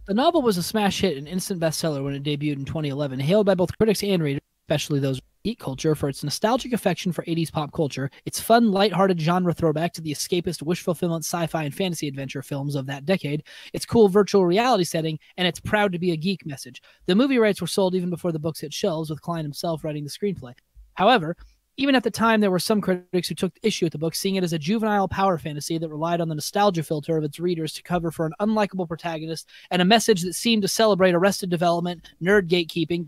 The novel was a smash hit and instant bestseller when it debuted in 2011, hailed by both critics and readers, especially those geek culture, for its nostalgic affection for 80s pop culture, its fun, lighthearted genre throwback to the escapist, wish-fulfillment sci-fi and fantasy adventure films of that decade, its cool virtual reality setting, and its proud to be a geek message. The movie rights were sold even before the books hit shelves, with Klein himself writing the screenplay. However, even at the time, there were some critics who took issue with the book, seeing it as a juvenile power fantasy that relied on the nostalgia filter of its readers to cover for an unlikable protagonist and a message that seemed to celebrate arrested development, nerd gatekeeping,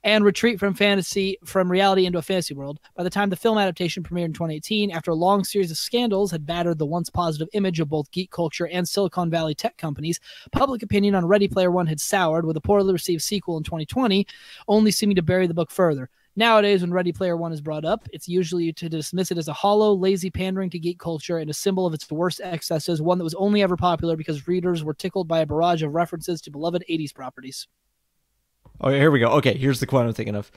and retreat from reality into a fantasy world. By the time the film adaptation premiered in 2018, after a long series of scandals had battered the once positive image of both geek culture and Silicon Valley tech companies, public opinion on Ready Player One had soured, with a poorly received sequel in 2020 only seeming to bury the book further. Nowadays, when Ready Player One is brought up, it's usually to dismiss it as a hollow, lazy pandering to geek culture and a symbol of its worst excesses, one that was only ever popular because readers were tickled by a barrage of references to beloved 80s properties. Oh, here we go. Okay, here's the quote I'm thinking of.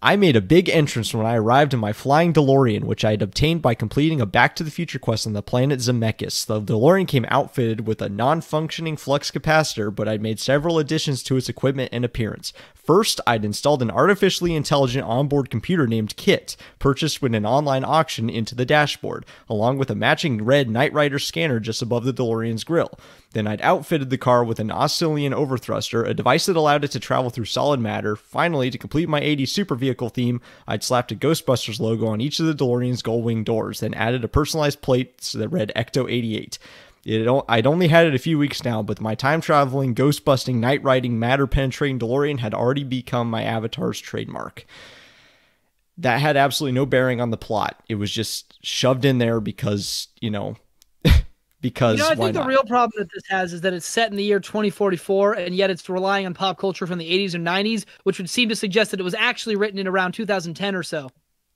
I made a big entrance when I arrived in my flying DeLorean, which I had obtained by completing a Back to the Future quest on the planet Zemeckis. The DeLorean came outfitted with a non-functioning flux capacitor, but I'd made several additions to its equipment and appearance. First, I'd installed an artificially intelligent onboard computer named Kit, purchased with an online auction, into the dashboard, along with a matching red Knight Rider scanner just above the DeLorean's grill. Then I'd outfitted the car with an oscillion overthruster, a device that allowed it to travel through solid matter. Finally, to complete my 80s super vehicle theme, I'd slapped a Ghostbusters logo on each of the DeLorean's gull-wing doors, then added a personalized plate that read Ecto-88. I'd only had it a few weeks now, but my time-traveling, ghost-busting, night-riding, matter-penetrating DeLorean had already become my avatar's trademark. That had absolutely no bearing on the plot. It was just shoved in there because, because I think the real problem that this has is that it's set in the year 2044, and yet it's relying on pop culture from the 80s or 90s, which would seem to suggest that it was actually written in around 2010 or so.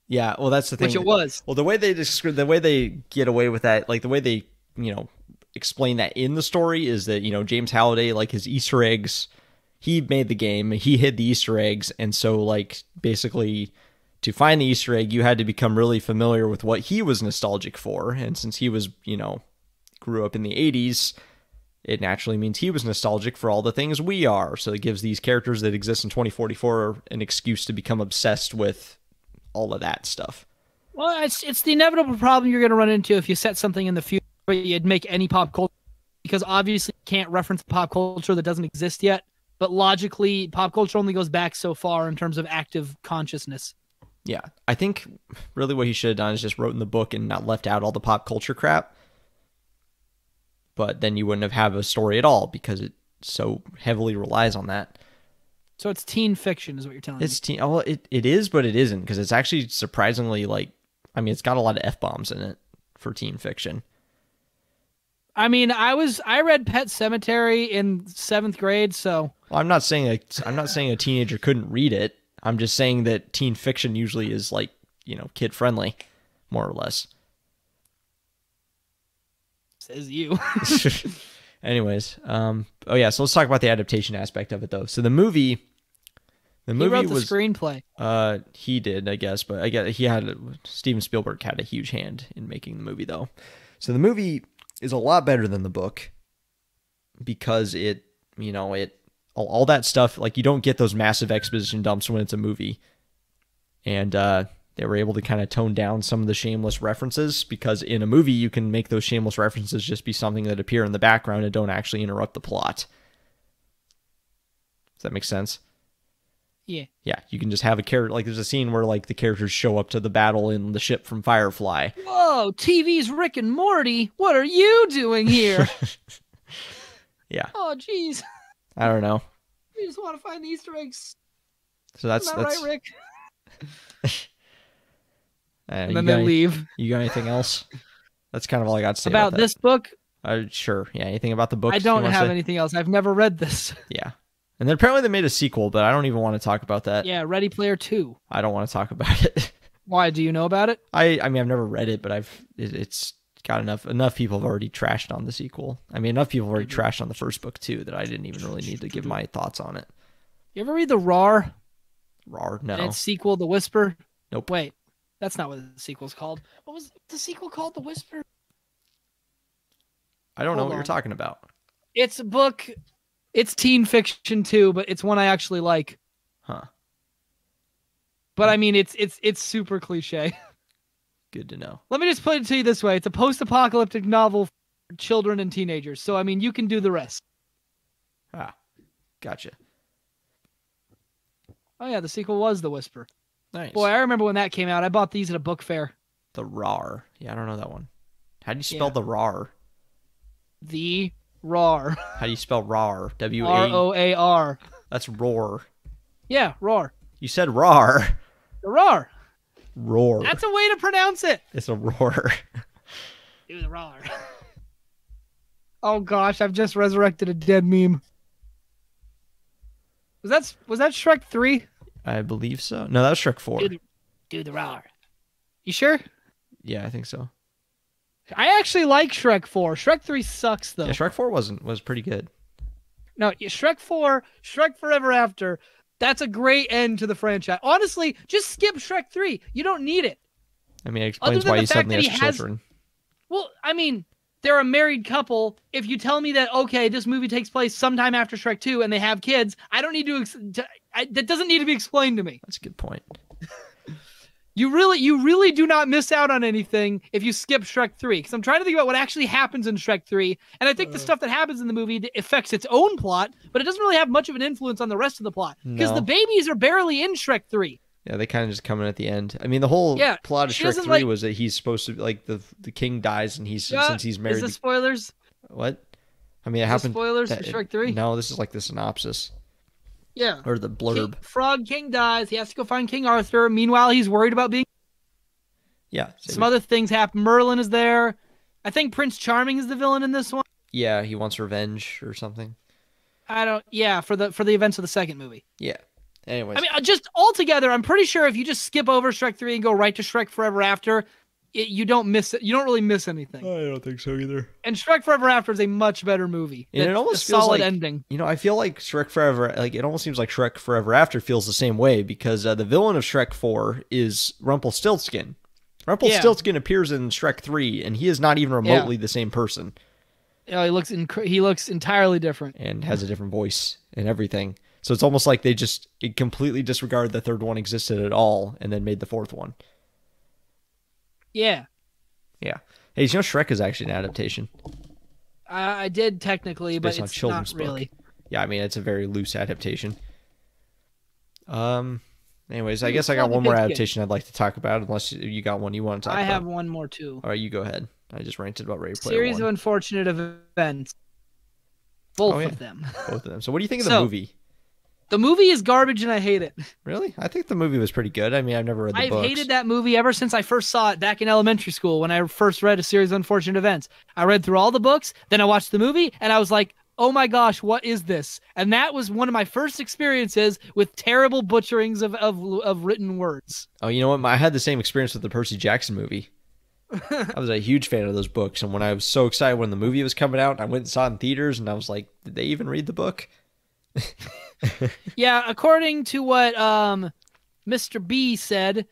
Yeah, well, that's the thing. Which it was. Well, the way they get away with that, like the way they, explain that in the story is that, James Halliday, like his Easter eggs, he made the game, he hid the Easter eggs, and so like basically to find the Easter egg, you had to become really familiar with what he was nostalgic for, and since he was, grew up in the 80s, it naturally means he was nostalgic for all the things we are. So it gives these characters that exist in 2044 an excuse to become obsessed with all of that stuff. Well, it's the inevitable problem you're going to run into if you set something in the future where you'd make any pop culture, because obviously you can't reference pop culture that doesn't exist yet. But logically, pop culture only goes back so far in terms of active consciousness. Yeah, I think really what he should have done is just wrote in the book and not left out all the pop culture crap. But then you wouldn't have a story at all because it so heavily relies on that. So it's teen fiction is what you're telling me. It's teen. Well, it is, but it isn't, because it's actually surprisingly it's got a lot of F-bombs in it for teen fiction. I mean, I read Pet Cemetery in 7th grade, so Well, I'm not saying a teenager couldn't read it. I'm just saying that teen fiction usually is like, kid friendly, more or less. Says you. Anyways, so let's talk about the adaptation aspect of it though. So the movie He wrote the screenplay. He did, I guess, but Steven Spielberg had a huge hand in making the movie though. So the movie is a lot better than the book because it all that stuff, like you don't get those massive exposition dumps when it's a movie. And they were able to kind of tone down some of the shameless references because in a movie you can make those shameless references just be something that appear in the background and don't actually interrupt the plot. Does that make sense? Yeah. Yeah, you can just have a character, like there's a scene where like the characters show up to the battle in the ship from Firefly. Whoa, TV's Rick and Morty. What are you doing here? Yeah. Oh, jeez. I don't know. We just want to find the Easter eggs. So that's right, Rick. And then they leave. You got anything else? That's kind of all I got to say about this book. Sure. Yeah. Anything about the book? I don't have anything else. I've never read this. Yeah. And then apparently they made a sequel, but I don't even want to talk about that. Yeah, Ready Player 2. I don't want to talk about it. Why? Do you know about it? I mean, I've never read it, but it's got enough people have already trashed on the sequel. I mean, enough people have already trashed on the first book too that I didn't even really need to give my thoughts on it. You ever read the RAR? RAR? No. And its sequel, The Whisper? Nope. Wait, that's not what the sequel's called. What was the sequel called? The Whisper? I don't know what you're talking about. It's a book. It's teen fiction too, but it's one I actually like. Huh. But I mean, it's super cliche. Good to know. Let me just put it to you this way: it's a post-apocalyptic novel for children and teenagers. So I mean, you can do the rest. Ah, gotcha. Oh yeah, the sequel was The Whisper. Nice. Boy, I remember when that came out. I bought these at a book fair. The RAR. Yeah, I don't know that one. How do you spell the RAR? The RAR. How do you spell RAR? ROAR. That's roar. Yeah, roar. You said RAR. The RAR. Roar. That's a way to pronounce it. It's a roar. Do the RAR. Oh gosh, I've just resurrected a dead meme. Was that Shrek 3? I believe so. No, that was Shrek 4. Do the RAR. You sure? Yeah, I think so. I actually like Shrek 4. Shrek 3 sucks though. Yeah, Shrek 4 was pretty good. No, Shrek 4, Shrek Forever After. That's a great end to the franchise. Honestly, just skip Shrek 3. You don't need it. I mean, it explains why he suddenly has children. Well, I mean, they're a married couple. If you tell me that, okay, this movie takes place sometime after Shrek 2 and they have kids, I don't need that doesn't need to be explained to me. That's a good point. You really do not miss out on anything if you skip Shrek 3. Because I'm trying to think about what actually happens in Shrek 3. And I think the stuff that happens in the movie affects its own plot, but it doesn't really have much of an influence on the rest of the plot. Because the babies are barely in Shrek 3. Yeah, they kind of just come in at the end. I mean, the whole plot of Shrek 3 was that he's supposed to, like, the king dies and since he's married. Is this spoilers? What? I mean, it happened. Spoilers for Shrek 3? No, this is like the synopsis. Yeah. Or the blurb. Frog King dies. He has to go find King Arthur. Meanwhile, he's worried about being... Yeah. Some other things happen. Merlin is there. I think Prince Charming is the villain in this one. Yeah, he wants revenge or something. Yeah, for the events of the second movie. Yeah. Anyways. I mean, just altogether, I'm pretty sure if you just skip over Shrek 3 and go right to Shrek Forever After, you don't miss it. You don't really miss anything. I don't think so either. And Shrek Forever After is a much better movie. And it almost feels solid like, ending. I feel like Shrek Forever, like it almost seems like Shrek Forever After feels the same way because the villain of Shrek 4 is Rumpelstiltskin. Rumpelstiltskin appears in Shrek 3, and he is not even remotely the same person. Yeah, he looks entirely different and has a different voice and everything. So it's almost like they just completely disregarded the third one existed at all, and then made the fourth one. Yeah. Yeah. Hey, you know Shrek is actually an adaptation. I did technically, but it's not really. Yeah, I mean it's a very loose adaptation. Anyways, I guess I got one more adaptation I'd like to talk about, unless you got one you want to talk about. I have one more too. All right, you go ahead. I just ranted about Ready Player Series One. of unfortunate events. Both of them. Both of them. So what do you think of the movie? The movie is garbage and I hate it. Really? I think the movie was pretty good. I mean, I've never read the books. I've hated that movie ever since I first saw it back in elementary school when I first read A Series of Unfortunate Events. I read through all the books, then I watched the movie, and I was like, oh my gosh, what is this? And that was one of my first experiences with terrible butcherings of written words. Oh, you know what? I had the same experience with the Percy Jackson movie. I was a huge fan of those books, and when I was so excited when the movie was coming out, I went and saw it in theaters, and I was like, did they even read the book? Yeah, according to what Mr. B said,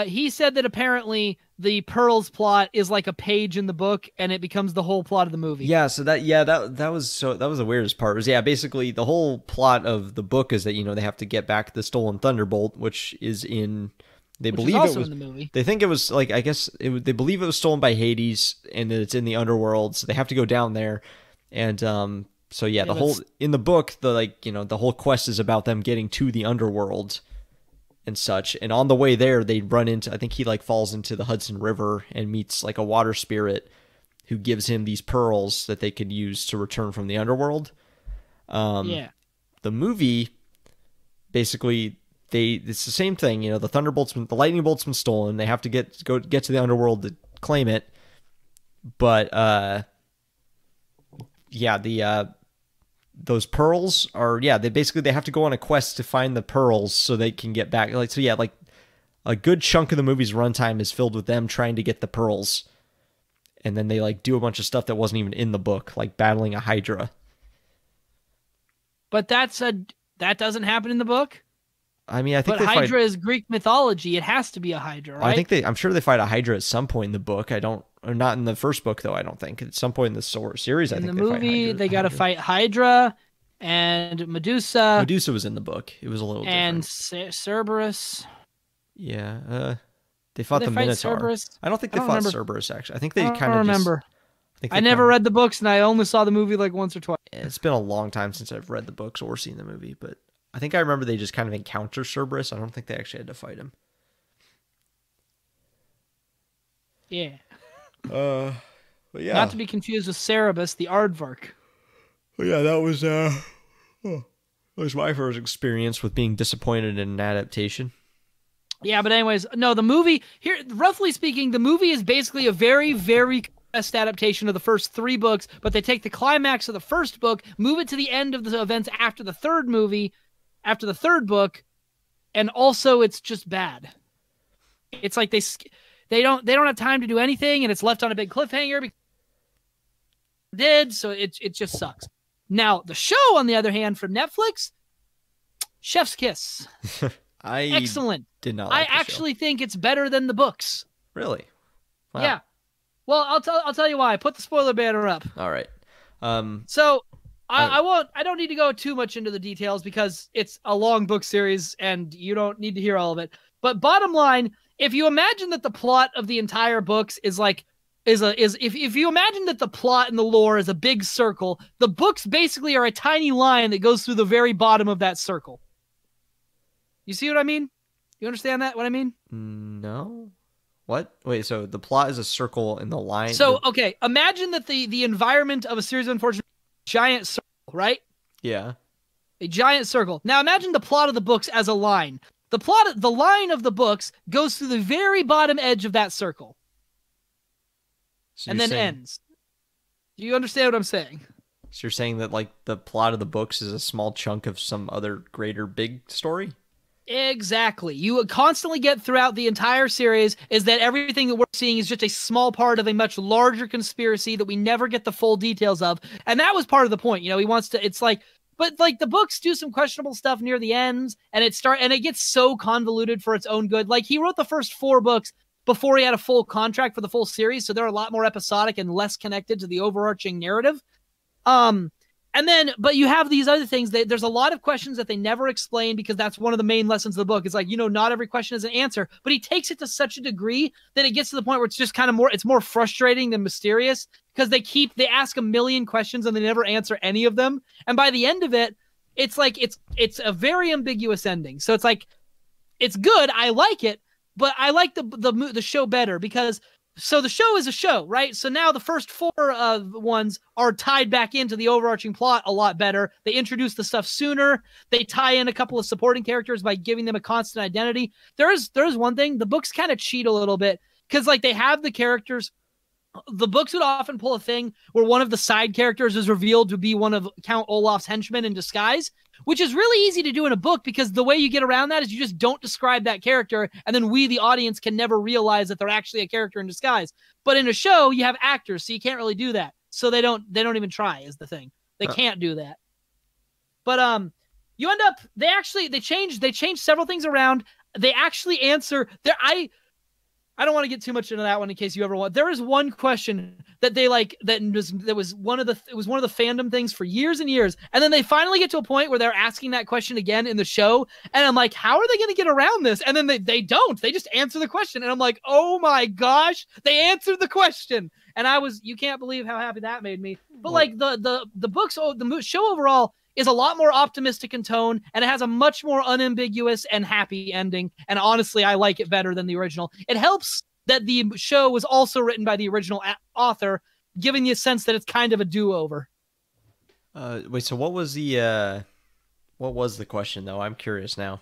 he said that apparently the Pearls plot is like a page in the book, and it becomes the whole plot of the movie. Yeah, so that was the weirdest part. Was basically the whole plot of the book is that they have to get back the stolen Thunderbolt, which is in. They believe it was in the movie. They think it was like they believe it was stolen by Hades, and that it's in the underworld, so they have to go down there, and so yeah, the whole in the book the whole quest is about them getting to the underworld and such, and on the way there they run into, I think he falls into the Hudson River and meets a water spirit who gives him these pearls that they could use to return from the underworld. The movie basically. It's the same thing, the lightning bolt's been stolen. They have to get to the underworld to claim it. But those pearls are they have to go on a quest to find the pearls so they can get back. A good chunk of the movie's runtime is filled with them trying to get the pearls, and then they do a bunch of stuff that wasn't even in the book, like battling a Hydra. But that doesn't happen in the book. I mean, I think Hydra is Greek mythology. It has to be a Hydra, right? I'm sure they fight a Hydra at some point in the book. Or not in the first book though. I don't think at some point in the series. I think in the movie they got to fight Hydra and Medusa. Medusa was in the book. It was a little different. And Cerberus. Yeah, they fought the Minotaur. Cerberus? I don't think they fought Cerberus actually. I think they kind of remember. I never read the books, and I only saw the movie once or twice. It's been a long time since I've read the books or seen the movie, but. I think I remember they just kind of encounter Cerberus. I don't think they actually had to fight him. Yeah. But yeah. Not to be confused with Cerebus, the aardvark. Well, yeah, that was my first experience with being disappointed in an adaptation. Yeah, but anyways, no, the movie here, roughly speaking, the movie is basically a very, very best adaptation of the first 3 books, but they take the climax of the first book, move it to the end of the events after the third book, and also it's just bad. It's like they don't have time to do anything, and it's left on a big cliffhanger. So it just sucks. Now the show, on the other hand, from Netflix, chef's kiss. Excellent. Did not. I actually think it's better than the books. Really? Wow. Yeah. Well, I'll tell you why. Put the spoiler banner up. All right. So I don't need to go too much into the details because it's a long book series and you don't need to hear all of it. But bottom line, if you imagine that the plot of the entire books if you imagine that the plot and the lore is a big circle, the books basically are a tiny line that goes through the very bottom of that circle. You see what I mean? You understand what I mean? No. What? Wait, so the plot is a circle in the line? So, okay, imagine that the environment of A Series of Unfortunate giant circle, right? Yeah. A giant circle. Now imagine the plot of the books as a line. The line of the books goes through the very bottom edge of that circle. So and then ends. Do you understand what I'm saying? So you're saying that the plot of the books is a small chunk of some other greater big story? Exactly. You would constantly get throughout the entire series is that everything that we're seeing is just a small part of a much larger conspiracy that we never get the full details of. And that was part of the point. He wants to, but the books do some questionable stuff near the ends and it gets so convoluted for its own good. He wrote the first 4 books before he had a full contract for the full series. So they're a lot more episodic and less connected to the overarching narrative. But you have these other things. There's a lot of questions that they never explain because that's one of the main lessons of the book. It's not every question is an answer, but he takes it to such a degree that it gets to the point where it's just kind of it's more frustrating than mysterious because they ask a million questions and they never answer any of them. And by the end of it, it's a very ambiguous ending. So it's good. I like it, but I like the show better because so the show is a show, right? So now the first 4 ones are tied back into the overarching plot a lot better. They introduce the stuff sooner. They tie in a couple of supporting characters by giving them a constant identity. There's one thing. The books kind of cheat a little bit because like they have the characters. The books would often pull a thing where one of the side characters is revealed to be one of Count Olaf's henchmen in disguise, which is really easy to do in a book because the way you get around that is you just don't describe that character, and then we, the audience, can never realize that they're actually a character in disguise. But in a show, you have actors, so you can't really do that. So they don't even try is the thing. They can't do that. But you end up they change several things around. They actually answer there. I don't want to get too much into that one in case you ever want. There is one question that they like that was one of the fandom things for years and years, and then they finally get to a point where they're asking that question again in the show, and I'm like, how are they going to get around this? And then they don't. They just answer the question, and I'm like, oh my gosh, they answered the question, and you can't believe how happy that made me. But like the books, the show overall is a lot more optimistic in tone, and it has a much more unambiguous and happy ending. And honestly, I like it better than the original. It helps that the show was also written by the original author, giving you a sense that it's kind of a do-over. Wait, so what was the question though? I'm curious now.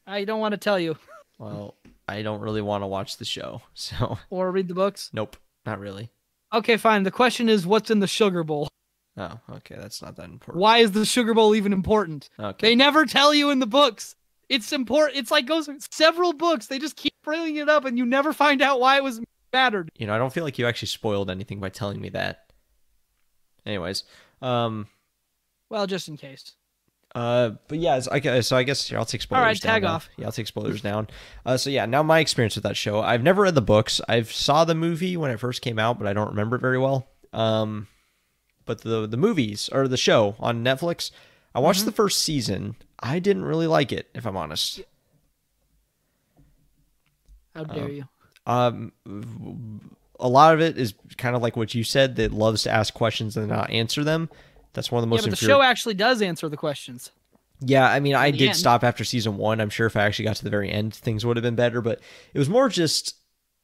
I don't want to tell you. Well, I don't really want to watch the show, so. Or read the books? Nope, not really. Okay, fine. The question is, what's in the sugar bowl? Oh, okay, that's not that important. Why is the sugar bowl even important? Okay. They never tell you in the books. It's important. It's like goes several books. They just keep bringing it up, and you never find out why it was mattered. I don't feel like you actually spoiled anything by telling me that. Anyways, well, just in case. But yeah, so I guess here, I'll take spoilers. All right, down tag now. off. Yeah, I'll take spoilers down. So yeah, now my experience with that show. I've never read the books. I've saw the movie when it first came out, but I don't remember it very well. But the movies or the show on Netflix, I watched the first season. I didn't really like it, if I'm honest. How dare you? A lot of it is kind of like what you said, that loves to ask questions and not answer them. That's one of the most. Yeah, but the show actually does answer the questions. Yeah, I mean, I did stop after season 1. I'm sure if I actually got to the very end, things would have been better. But it was more just,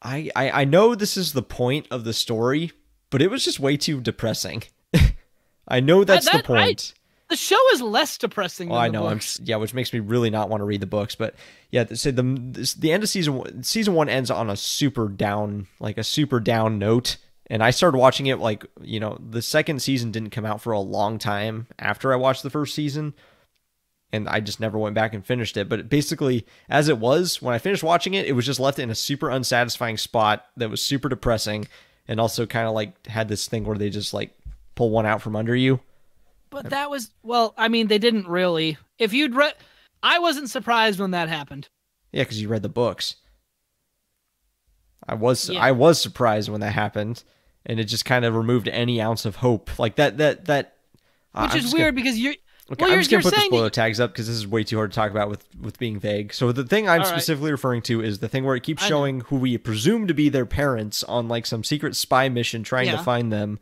I know this is the point of the story, but it was just way too depressing. I know that's the point. The show is less depressing than the books. Which makes me really not want to read the books. But yeah, so the end of season 1 ends on a super down note. And I started watching it the second season didn't come out for a long time after I watched the first season. And I just never went back and finished it. But basically, as it was, when I finished watching it, it was just left in a super unsatisfying spot that was super depressing. And also kind of like had this thing where they just like pull one out from under you. But that was, well, I mean, they didn't really. If you'd read, I wasn't surprised when that happened. Yeah, because you read the books. I was surprised when that happened, and it just kind of removed any ounce of hope. Like that. Which is weird because you're. Okay, I'm just going to put the spoiler tags up because this is way too hard to talk about with being vague. So the thing I'm specifically referring to is the thing where it keeps showing who we presume to be their parents on like some secret spy mission trying to find them.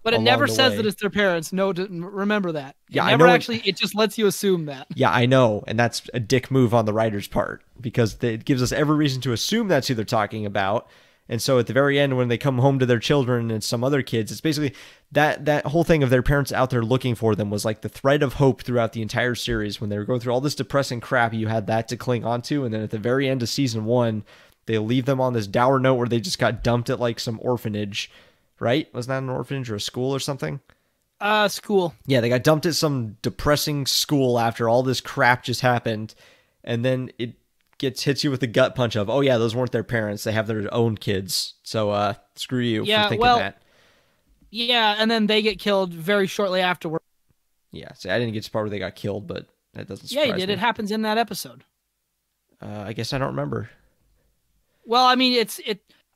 But it never says that it's their parents. No, remember that. Yeah, I know. It just lets you assume that. Yeah, I know. And that's a dick move on the writer's part because it gives us every reason to assume that's who they're talking about. And so at the very end, when they come home to their children and some other kids, it's basically that whole thing of their parents out there looking for them was like the thread of hope throughout the entire series. When they were going through all this depressing crap, you had that to cling on to. And then at the very end of season 1, they leave them on this dour note where they just got dumped at like some orphanage, right? Was that an orphanage or a school or something? School. Yeah, they got dumped at some depressing school after all this crap just happened. And then it hits you with the gut punch of, oh yeah, those weren't their parents. They have their own kids. So screw you for thinking that. Yeah, and then they get killed very shortly afterward. Yeah, so I didn't get to the part where they got killed, but that doesn't surprise me. Yeah, you did. It happens in that episode. I guess I don't remember. Well, I mean,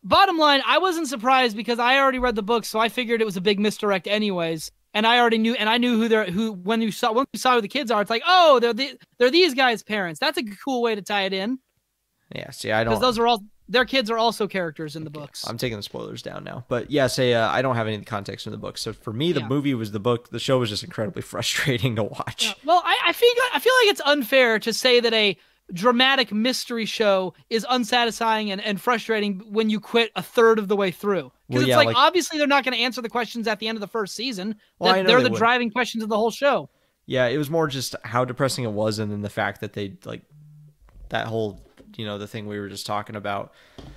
bottom line, I wasn't surprised because I already read the book, so I figured it was a big misdirect anyways. And I already knew, and I knew when you saw who the kids are, it's like, oh, they're these guys' parents. That's a cool way to tie it in. Yeah, see, I don't, because those are all their kids are also characters in the books. I'm taking the spoilers down now, but yeah, I don't have any context in the book. So for me, the movie was the book. The show was just incredibly frustrating to watch. Yeah. Well, I feel like it's unfair to say that dramatic mystery show is unsatisfying and frustrating when you quit a third of the way through. Because it's like, obviously they're not going to answer the questions at the end of the first season. Well, they're the driving questions of the whole show. Yeah, it was more just how depressing it was, and then the fact that they, like, that whole, the thing we were just talking about.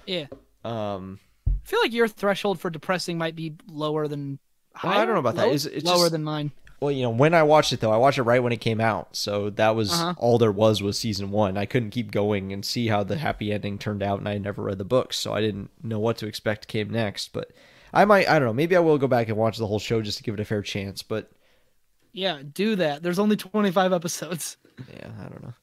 Yeah. I feel like your threshold for depressing might be lower than higher. Well, I don't know about that. It's lower than mine. Well, when I watched it, though, I watched it right when it came out. So that was all there was season 1. I couldn't keep going and see how the happy ending turned out, and I never read the books, so I didn't know what to expect came next. But I don't know, maybe I will go back and watch the whole show just to give it a fair chance, but... Yeah, do that. There's only 25 episodes. Yeah, I don't know.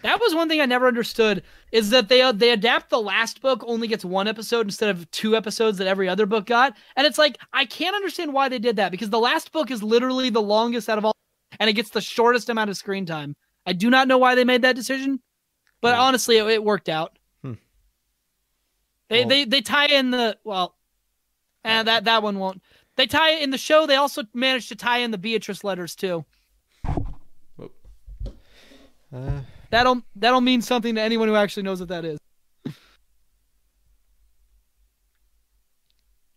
That was one thing I never understood, is that they adapt the last book, only gets 1 episode instead of 2 episodes that every other book got. And it's like, I can't understand why they did that, because the last book is literally the longest out of all, and it gets the shortest amount of screen time. I do not know why they made that decision, but honestly, it worked out. They tie in the, that one won't. They tie it in the show. They also managed to tie in the Beatrice letters too. That'll mean something to anyone who actually knows what that is.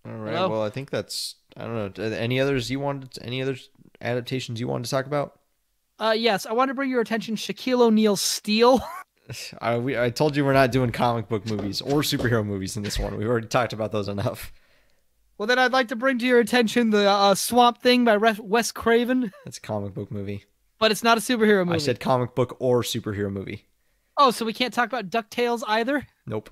All right. Hello? Well, I think that's, I don't know. Any other adaptations you wanted to talk about? Yes, I want to bring your attention Shaquille O'Neal's Steel. I told you we're not doing comic book movies or superhero movies in this one. We've already talked about those enough. Well, then I'd like to bring to your attention the Swamp Thing by Wes Craven. That's a comic book movie. But it's not a superhero movie. I said comic book or superhero movie. Oh, so we can't talk about DuckTales either? Nope.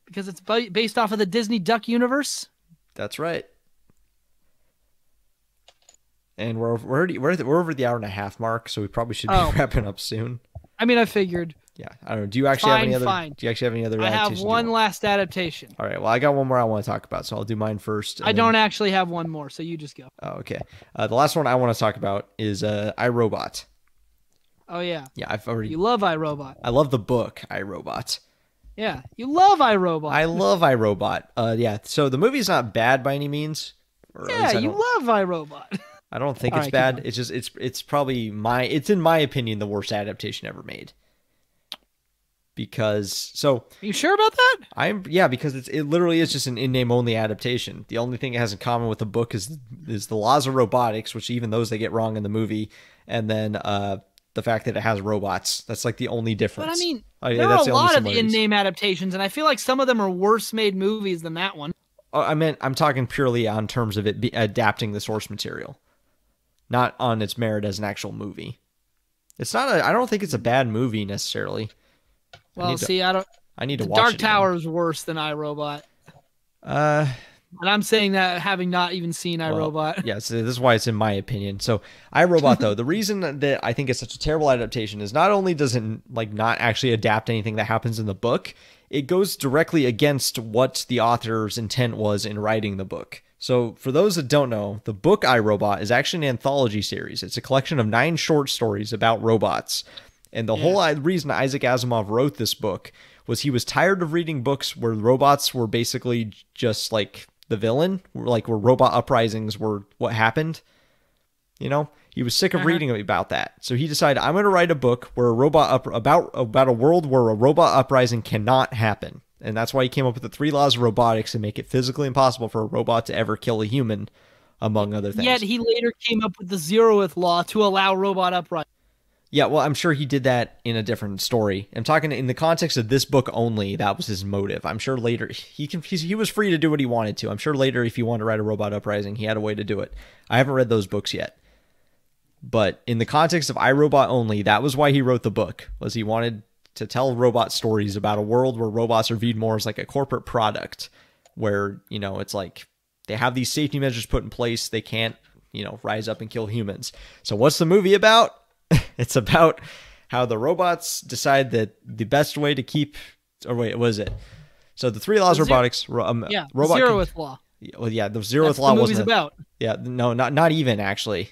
Because it's based off of the Disney Duck universe? That's right. And we're over the hour and a half mark, so we probably should be wrapping up soon. I mean, I figured. Yeah, I don't know. Do you actually have any other? Do you actually have any other? I have one last adaptation. All right. Well, I got one more I want to talk about, so I'll do mine first. I don't actually have one more, so you just go. Oh, okay. The last one I want to talk about is iRobot. Oh yeah. Yeah, You love iRobot. I love the book iRobot. Yeah, you love iRobot. I love iRobot. Yeah. So the movie's not bad by any means. Yeah, you love iRobot. I don't think it's bad. It's just it's probably it's in my opinion the worst adaptation ever made. Because Are you sure about that? Because it literally is just an in-name only adaptation. The only thing it has in common with the book is the laws of robotics, which even those they get wrong in the movie, and then the fact that it has robots. That's like the only difference. But I mean, there are a lot of in-name adaptations, and I feel like some of them are worse made movies than that one. I'm talking purely on terms of it adapting the source material, not on its merit as an actual movie. It's not. I don't think it's a bad movie necessarily. Well, I need to watch Dark Tower is worse than iRobot. And I'm saying that having not even seen iRobot. Yeah, so this is why it's in my opinion. So iRobot, though, the reason that I think it's such a terrible adaptation is not only does it not actually adapt anything that happens in the book, it goes directly against what the author's intent was in writing the book. So for those that don't know, the book iRobot is actually an anthology series. It's a collection of 9 short stories about robots. And the whole reason Isaac Asimov wrote this book was he was tired of reading books where robots were basically just like the villain, like where robot uprisings were what happened. He was sick of reading about that. So he decided, I'm going to write a book where about a world where a robot uprising cannot happen. And that's why he came up with the 3 laws of robotics and make it physically impossible for a robot to ever kill a human, among other things. Yet he later came up with the zeroth law to allow robot uprising. Yeah, well, I'm sure he did that in a different story. I'm talking in the context of this book only. That was his motive. I'm sure later he was free to do what he wanted to. I'm sure later, if he wanted to write a robot uprising, he had a way to do it. I haven't read those books yet, but in the context of iRobot only, that was why he wrote the book. Was he wanted to tell robot stories about a world where robots are viewed more as like a corporate product, where it's like they have these safety measures put in place. They can't rise up and kill humans. So what's the movie about? It's about how the robots decide that the best way to keep... Or wait, what is it? So the 3 laws of robotics... robot zeroth law. Well, yeah, the zeroth law wasn't... That's the movie's about. Yeah, no, not even, actually.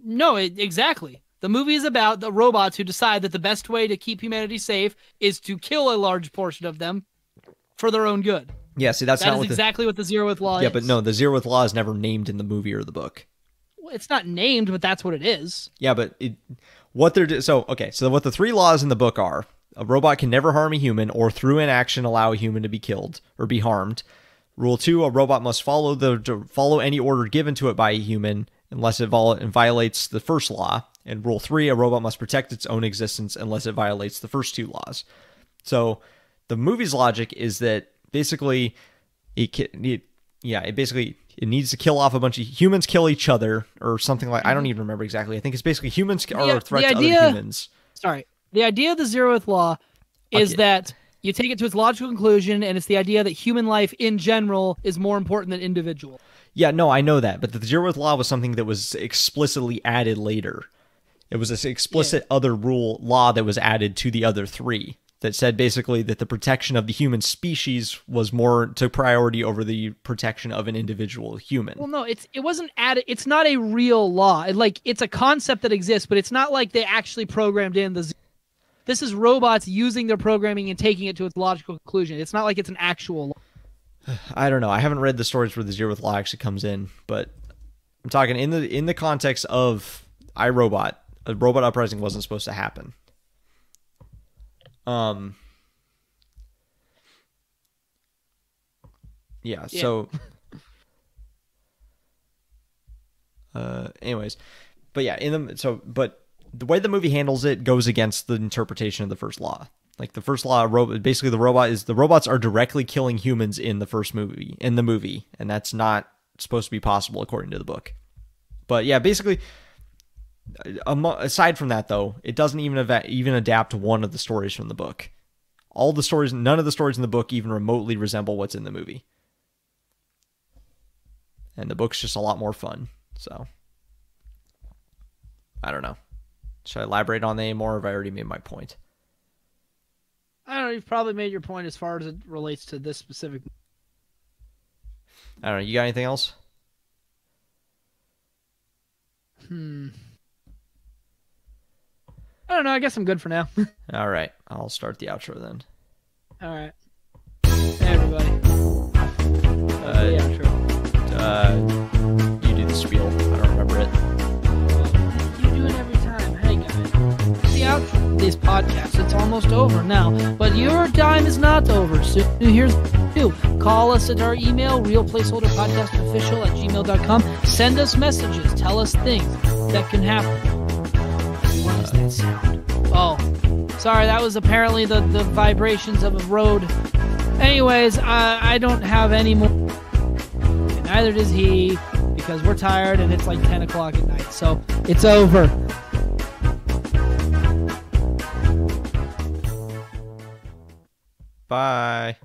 No, exactly. The movie is about the robots who decide that the best way to keep humanity safe is to kill a large portion of them for their own good. Yeah, see, that is exactly what the zeroth law is. Yeah, but no, the zeroth law is never named in the movie or the book. It's not named, but that's what it is. Yeah, but what the 3 laws in the book are: a robot can never harm a human or through inaction allow a human to be killed or be harmed. Rule 2, a robot must follow any order given to it by a human unless it violates the first law. And Rule 3, a robot must protect its own existence unless it violates the first 2 laws. So the movie's logic is that basically it needs to kill off a bunch of humans, kill each other, or something like. I don't even remember exactly. I think it's basically humans are a threat to other humans. Sorry, the idea of the zeroth law is that you take it to its logical conclusion, and it's the idea that human life in general is more important than individual. Yeah, no, I know that, but the zeroth law was something that was explicitly added later. It was this explicit other law that was added to the other 3 that said basically that the protection of the human species was more to priority over the protection of an individual human. Well, no, it wasn't added. It's not a real law. It's a concept that exists, but it's not like they actually programmed in the. This is robots using their programming and taking it to its logical conclusion. It's not like it's an actual law. I don't know. I haven't read the stories where the zeroth law actually comes in, but I'm talking in the context of iRobot. A robot uprising wasn't supposed to happen. Yeah. So. Anyways, but yeah, but the way the movie handles it goes against the interpretation of the first law. Like the first law, basically the robots are directly killing humans in the movie, and that's not supposed to be possible according to the book. But yeah, basically, aside from that though, it doesn't even adapt one of the stories from the book. None of the stories in the book even remotely resemble what's in the movie. And the book's just a lot more fun. So, I don't know. Should I elaborate on that anymore, or have I already made my point? I don't know. You've probably made your point as far as it relates to this specific. I don't know. You got anything else? I don't know. I guess I'm good for now. All right. I'll start the outro then. All right. Hey, everybody. The outro. You do the spiel. I don't remember it. You do it every time. Hey, guys. The outro of this podcast. It's almost over now, but your time is not over. So here's what you do. Call us at our email, realplaceholderpodcastofficial@gmail.com. Send us messages. Tell us things that can happen. What is that sound? Oh, sorry. That was apparently the vibrations of a road. Anyways, I don't have any more. And neither does he, because we're tired and it's like 10 o'clock at night. So it's over. Bye.